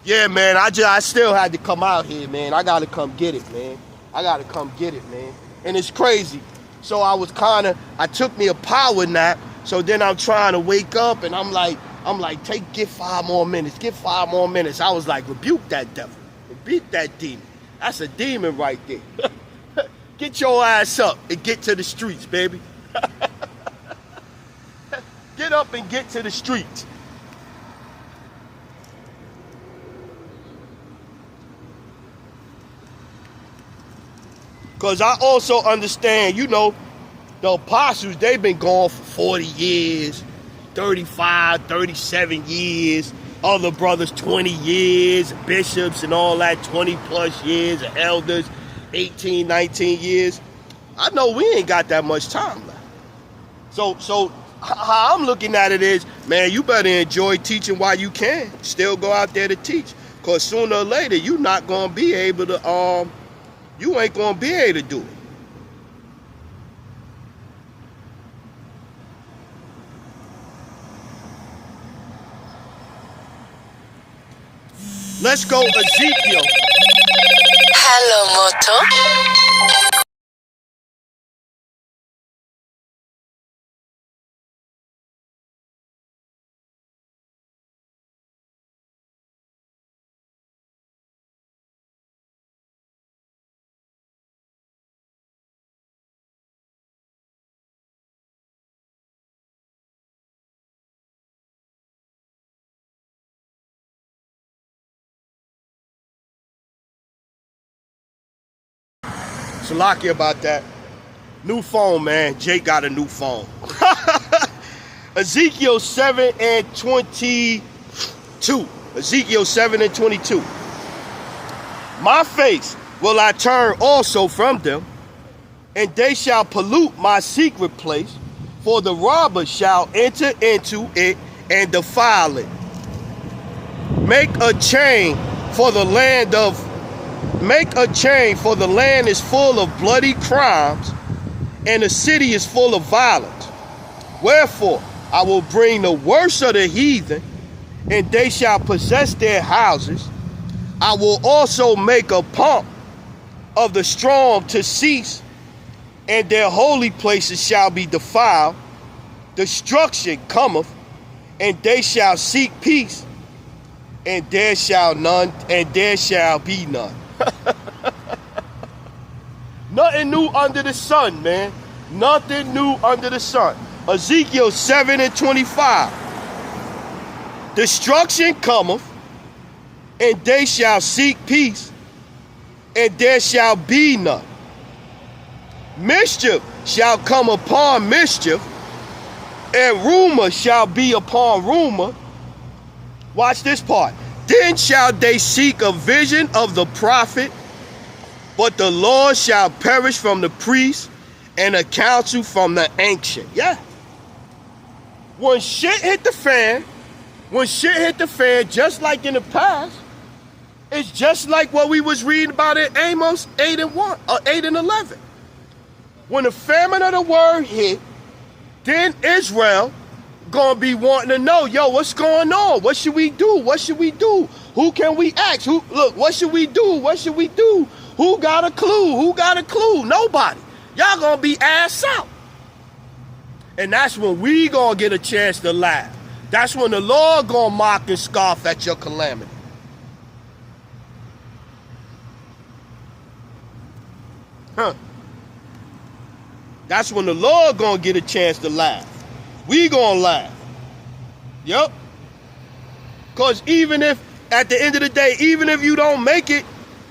Yeah, man, I still had to come out here, man. I gotta come get it, man. And it's crazy. So I took me a power nap. So then I'm trying to wake up, and I'm like, get 5 more minutes. I was like, rebuke that devil. Rebuke that demon. That's a demon right there. Get your ass up and get to the streets, baby. Get up and get to the streets. Because I also understand, the apostles, they've been gone for 40 years, 35, 37 years. Other brothers, 20 years. Bishops and all that, 20 plus years. Elders, 18, 19 years. I know we ain't got that much time left. So how I'm looking at it is, man, you better enjoy teaching while you can. Still go out there to teach. Because sooner or later, you ain't going to be able to do it. Let's go Ezekiel. Hello, Moto. Salaki about that. New phone, man. Jake got a new phone. Ezekiel 7 and 22. Ezekiel 7 and 22. My face will I turn also from them, and they shall pollute my secret place, for the robber shall enter into it and defile it. Make a chain, for the land is full of bloody crimes, and the city is full of violence. Wherefore I will bring the worst of the heathen, and they shall possess their houses. I will also make a pomp of the strong to cease, and their holy places shall be defiled. Destruction cometh, and they shall seek peace, and there shall be none. Nothing new under the sun, man. Nothing new under the sun. Ezekiel 7 and 25. Destruction cometh, and they shall seek peace, and there shall be none. Mischief shall come upon mischief, and rumor shall be upon rumor. Watch this part. Then shall they seek a vision of the prophet, but the Lord shall perish from the priest, and a counsel from the ancient. Yeah. When shit hit the fan, just like in the past, it's just like what we was reading about in Amos 8 and 1 or 8 and 11. When the famine of the word hit, then Israel gonna be wanting to know, yo, what's going on? What should we do? What should we do? Who can we ask? Look, what should we do? What should we do? Who got a clue? Who got a clue? Nobody. Y'all gonna be ass out. And that's when we gonna get a chance to laugh. That's when the Lord gonna mock and scoff at your calamity. Huh. That's when the Lord gonna get a chance to laugh. We gonna laugh. Yup. Because even if, at the end of the day, even if you don't make it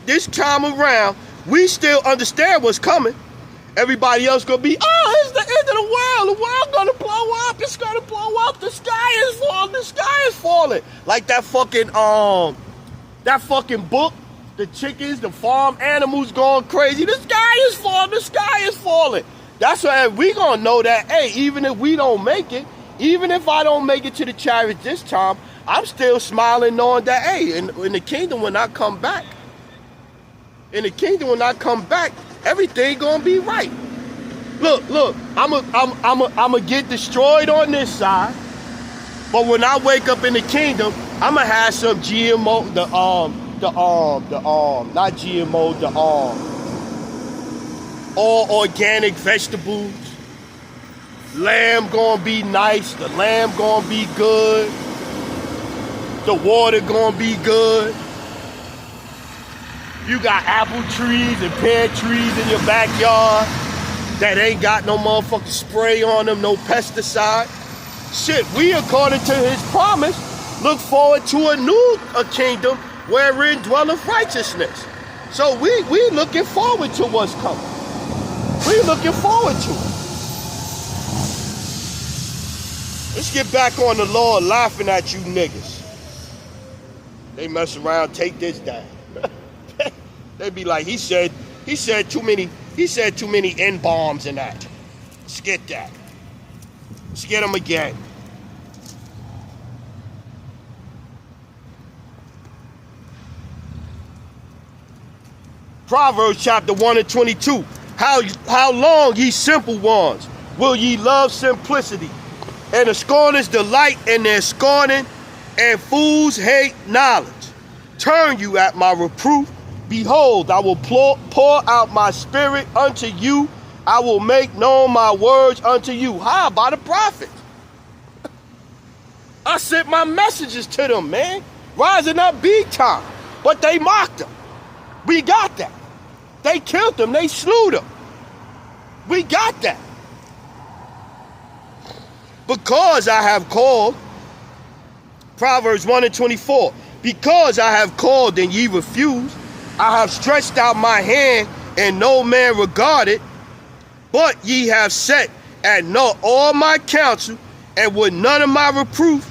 this time around, we still understand what's coming. Everybody else gonna be, oh, it's the end of the world. The world gonna blow up. It's gonna blow up. The sky is falling. The sky is falling. Like that fucking book, the chickens, the farm animals going crazy. The sky is falling. The sky is falling. That's why we gonna know that, hey, even if we don't make it, even if I don't make it to the chariot this time, I'm still smiling knowing that, hey, in the kingdom when I come back, everything gonna be right. Look, I'ma get destroyed on this side, but when I wake up in the kingdom, I'ma have some GMO, not GMO, all organic vegetables. Lamb gonna be nice, the lamb gonna be good, the water gonna be good. You got apple trees and pear trees in your backyard that ain't got no motherfucking spray on them, no pesticide. Shit, we, according to his promise, look forward to a kingdom wherein dwelleth righteousness. So we looking forward to what's coming. We looking forward to it. Let's get back on the Lord laughing at you niggas. They mess around, take this down. They be like, he said too many N-bombs in that. Let's get that. Let's get them again. Proverbs chapter 1 and 22. How long, ye simple ones, will ye love simplicity? And the scorners delight in their scorning, and fools hate knowledge. Turn you at my reproof. Behold, I will pour out my spirit unto you. I will make known my words unto you. How? By the prophets. I sent my messages to them, man. Rising up big time. But they mocked them. We got that. They killed them. They slew them. We got that. Because I have called, Proverbs 1 and 24, because I have called and ye refused, I have stretched out my hand and no man regarded, but ye have set at naught all my counsel, and with none of my reproof,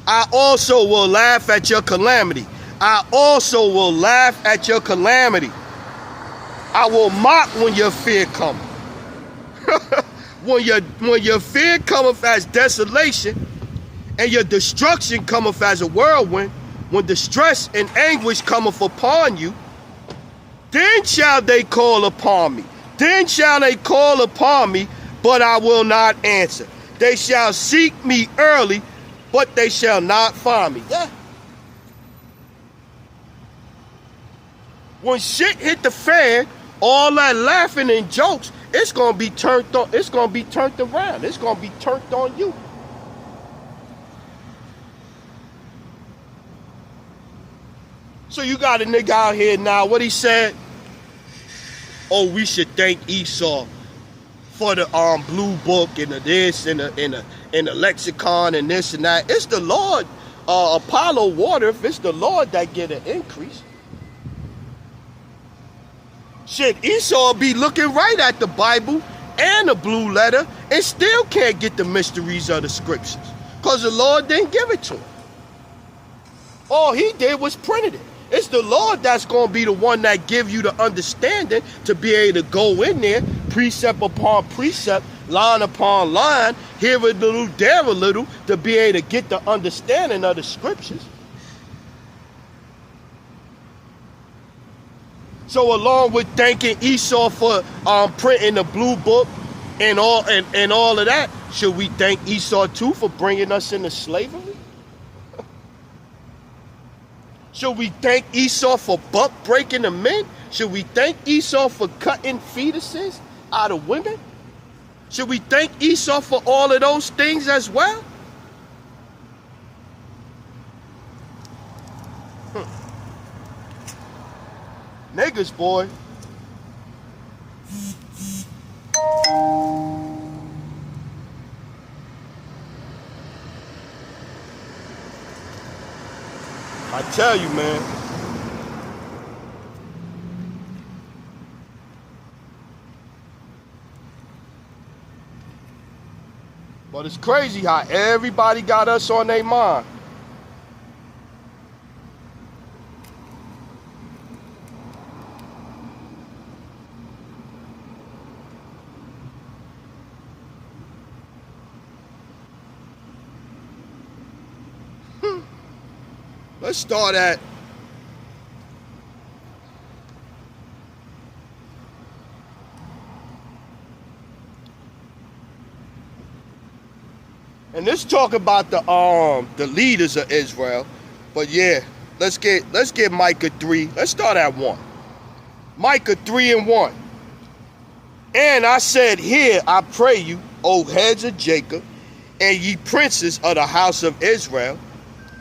I also will laugh at your calamity. I also will laugh at your calamity. I will mock when your fear cometh. When your fear cometh as desolation, and your destruction cometh as a whirlwind, when distress and anguish cometh upon you, then shall they call upon me. Then shall they call upon me, but I will not answer. They shall seek me early, but they shall not find me. Yeah. When shit hit the fan, all that laughing and jokes, it's gonna be turned on. It's gonna be turned around. It's gonna be turned on you. So you got a nigga out here now. What he said? Oh, we should thank Esau for the blue book and the this and the lexicon and this and that. It's the Lord, Apollo water. If it's the Lord that get an increase. Shit, Esau be looking right at the Bible and the blue letter and still can't get the mysteries of the scriptures because the Lord didn't give it to him. All he did was printed it. It's the Lord that's going to be the one that give you the understanding to be able to go in there, precept upon precept, line upon line, here a little, there a little, to be able to get the understanding of the scriptures. So along with thanking Esau for printing the blue book and all of that, should we thank Esau too for bringing us into slavery? Should we thank Esau for buck breaking the men? Should we thank Esau for cutting fetuses out of women? Should we thank Esau for all of those things as well? Niggas, boy. I tell you, man. But it's crazy how everybody got us on their mind. Let's start at and let's talk about the leaders of Israel. But yeah, let's get Micah 3. Let's start at 1. Micah 3:1. And I said, hear, I pray you, O heads of Jacob, and ye princes of the house of Israel.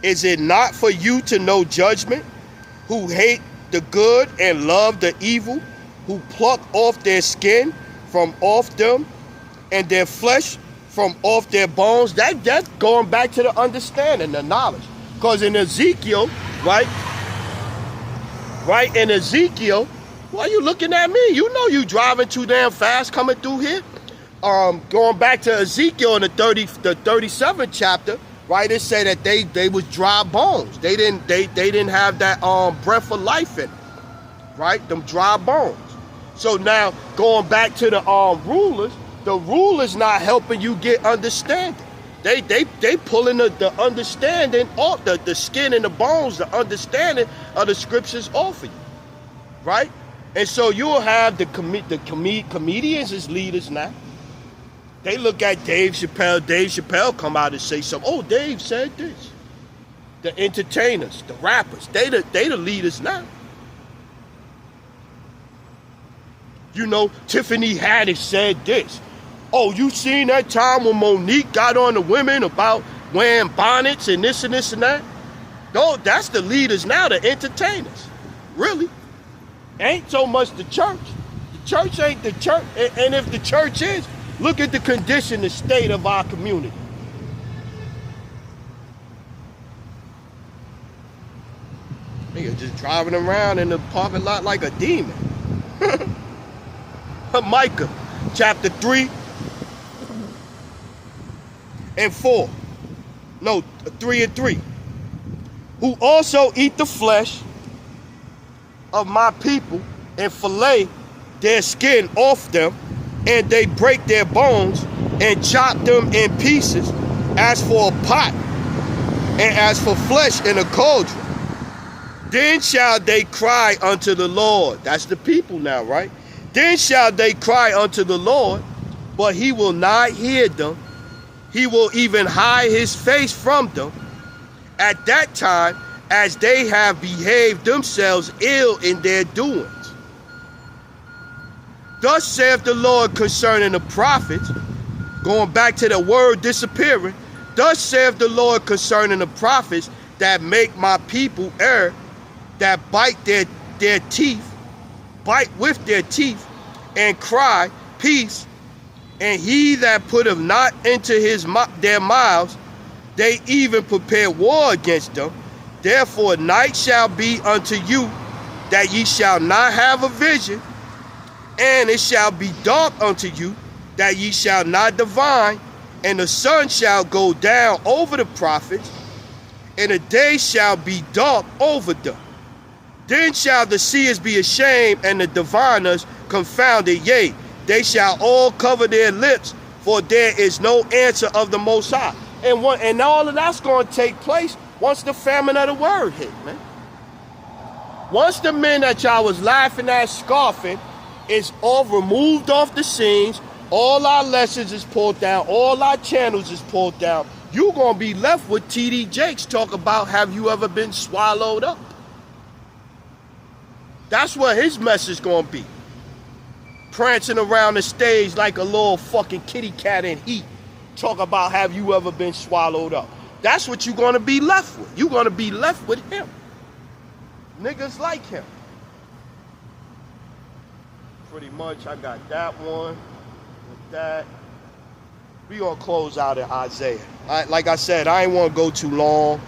Is it not for you to know judgment, who hate the good and love the evil, who pluck off their skin from off them, and their flesh from off their bones? That's going back to the understanding, the knowledge. Because in Ezekiel, right, in Ezekiel, why are you looking at me? You know you driving too damn fast coming through here. Going back to Ezekiel in the 37th chapter, right? It said that they was dry bones. They didn't have that breath of life in it, right? Them dry bones. So now going back to the rulers, the rulers not helping you get understanding. They pulling the understanding off the skin and the bones, the understanding of the scriptures off of you, right? And so you'll have the comedians as leaders now. They look at Dave Chappelle. Dave Chappelle come out and say something. Oh, Dave said this. The entertainers, the rappers, they the leaders now. You know, Tiffany Haddish said this. Oh, you seen that time when Monique got on the women about wearing bonnets and this and this and that? No, that's the leaders now, the entertainers. Really. Ain't so much the church. The church ain't the church. And if the church is, look at the condition, the state of our community. Nigga just driving around in the parking lot like a demon. Micah chapter 3 and 4. No, 3 and 3. Who also eat the flesh of my people and fillet their skin off them, and they break their bones and chop them in pieces, as for a pot and as for flesh in a cauldron. Then shall they cry unto the Lord. That's the people now, right? Then shall they cry unto the Lord, but he will not hear them. He will even hide his face from them. At that time, as they have behaved themselves ill in their doings. Thus saith the Lord concerning the prophets, going back to the word disappearing. Thus saith the Lord concerning the prophets that make my people err, that bite their teeth, bite with their teeth, and cry, peace. And he that putteth not into their mouths, they even prepare war against them. Therefore night shall be unto you, that ye shall not have a vision, and it shall be dark unto you, that ye shall not divine, and the sun shall go down over the prophets, and the day shall be dark over them. Then shall the seers be ashamed, and the diviners confounded. Yea, they shall all cover their lips, for there is no answer of the Most High. And all of that's going to take place once the famine of the word hit, man. Once the men that y'all was laughing at, scoffing, is all removed off the scenes, All our lessons is pulled down. All our channels is pulled down. You're going to be left with T.D. Jakes talk about, have you ever been swallowed up? That's what his message going to be. Prancing around the stage like a little fucking kitty cat in heat. Talk about, have you ever been swallowed up? That's what you're going to be left with. You're going to be left with him. Niggas like him. Pretty much, I got that one with that. We gonna close out at Isaiah. Like I said, I ain't want to go too long.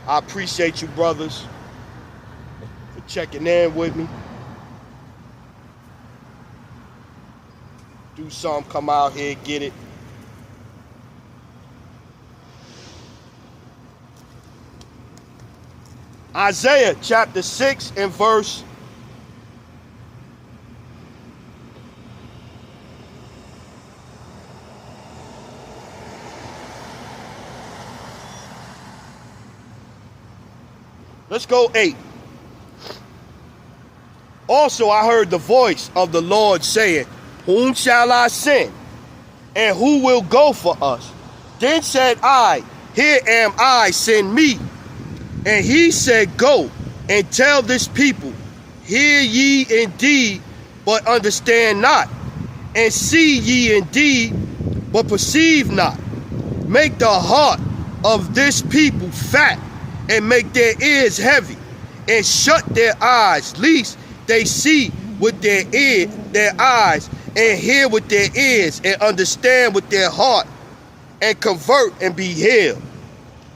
I appreciate you brothers for checking in with me. Do something, come out here, get it. Isaiah chapter 6 and verse 8. Also I heard the voice of the Lord saying, whom shall I send? And who will go for us? Then said I, here am I, send me. And he said, go and tell this people, hear ye indeed, but understand not. And see ye indeed, but perceive not. Make the heart of this people fat, and make their ears heavy, and shut their eyes, lest they see with their eyes, and hear with their ears, and understand with their heart, and convert and be healed.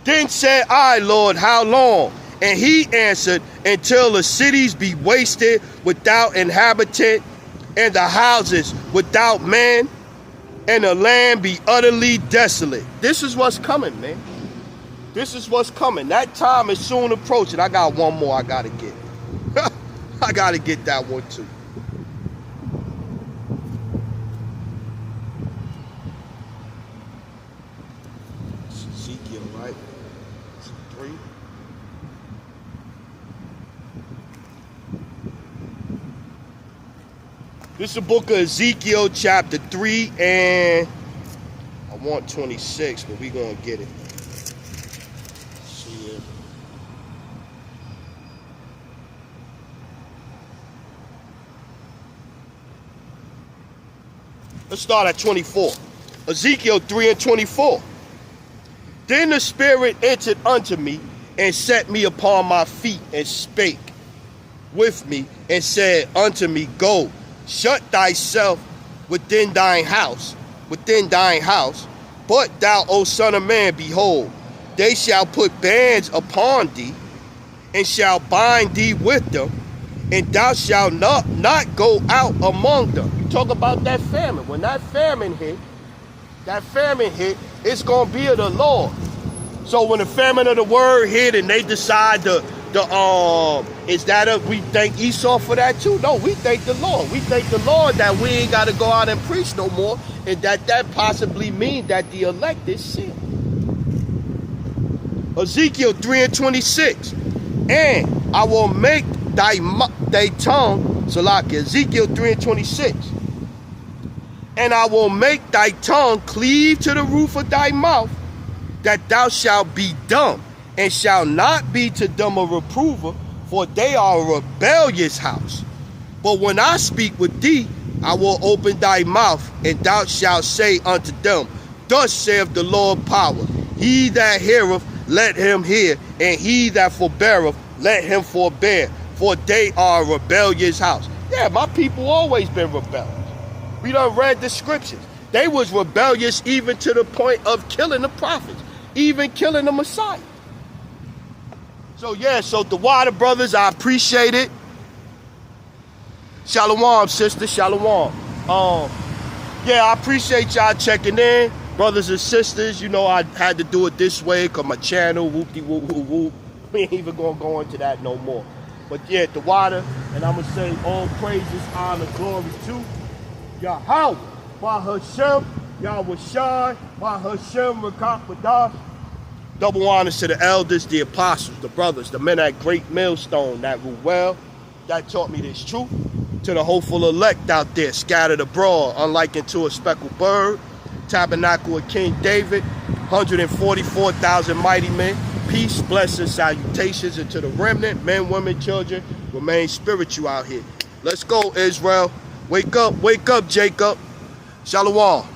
Then said I, Lord, how long? And he answered, until the cities be wasted without inhabitant, and the houses without man, and the land be utterly desolate. This is what's coming, man. This is what's coming. That time is soon approaching. I got one more I gotta get. I gotta get that one too. It's Ezekiel, right? It's 3. This is the book of Ezekiel, chapter 3, and I want 26, but we're gonna get it. Let's start at 24. Ezekiel 3 and 24. Then the Spirit entered unto me, and set me upon my feet, and spake with me, and said unto me, go, shut thyself within thine house. But thou, O son of man, behold, they shall put bands upon thee, and shall bind thee with them, and thou shalt not go out among them. You talk about that famine. When that famine hit, it's going to be of the Lord. So when the famine of the word hit and they decide we thank Esau for that too? No, we thank the Lord. We thank the Lord that we ain't got to go out and preach no more, and that possibly means that the elect is sealed. Ezekiel 3 and 26. And I will make thy tongue, Salaki, Ezekiel 3 and 26. And I will make thy tongue cleave to the roof of thy mouth, that thou shalt be dumb, and shalt not be to them a reprover, for they are a rebellious house. But when I speak with thee, I will open thy mouth, and thou shalt say unto them, thus saith the Lord power, he that heareth, let him hear, and he that forbeareth, let him forbear, for they are a rebellious house. Yeah, my people always been rebellious. We done read the scriptures. They was rebellious even to the point of killing the prophets, even killing the Messiah. So yeah, so the water brothers, I appreciate it. Shalom, sister, shalom. Yeah, I appreciate y'all checking in. Brothers and sisters, you know I had to do it this way because my channel, whoop-de-whoop-whoop-whoop. We ain't even going to go into that no more. But yeah, the water, and I'm going to say all praises, honor, glory to Yahweh, Bahashem, Yahweh Shai, Bahashem, Rakakbadash. Double honors to the elders, the apostles, the brothers, the men at Great Millstone that rule well, that taught me this truth. to the hopeful elect out there scattered abroad, unlike into a speckled bird, tabernacle of King David, 144,000 mighty men. Peace, blessings, salutations, and to the remnant, men, women, children, remain spiritual out here. Let's go, Israel. Wake up, Jacob. Shalom.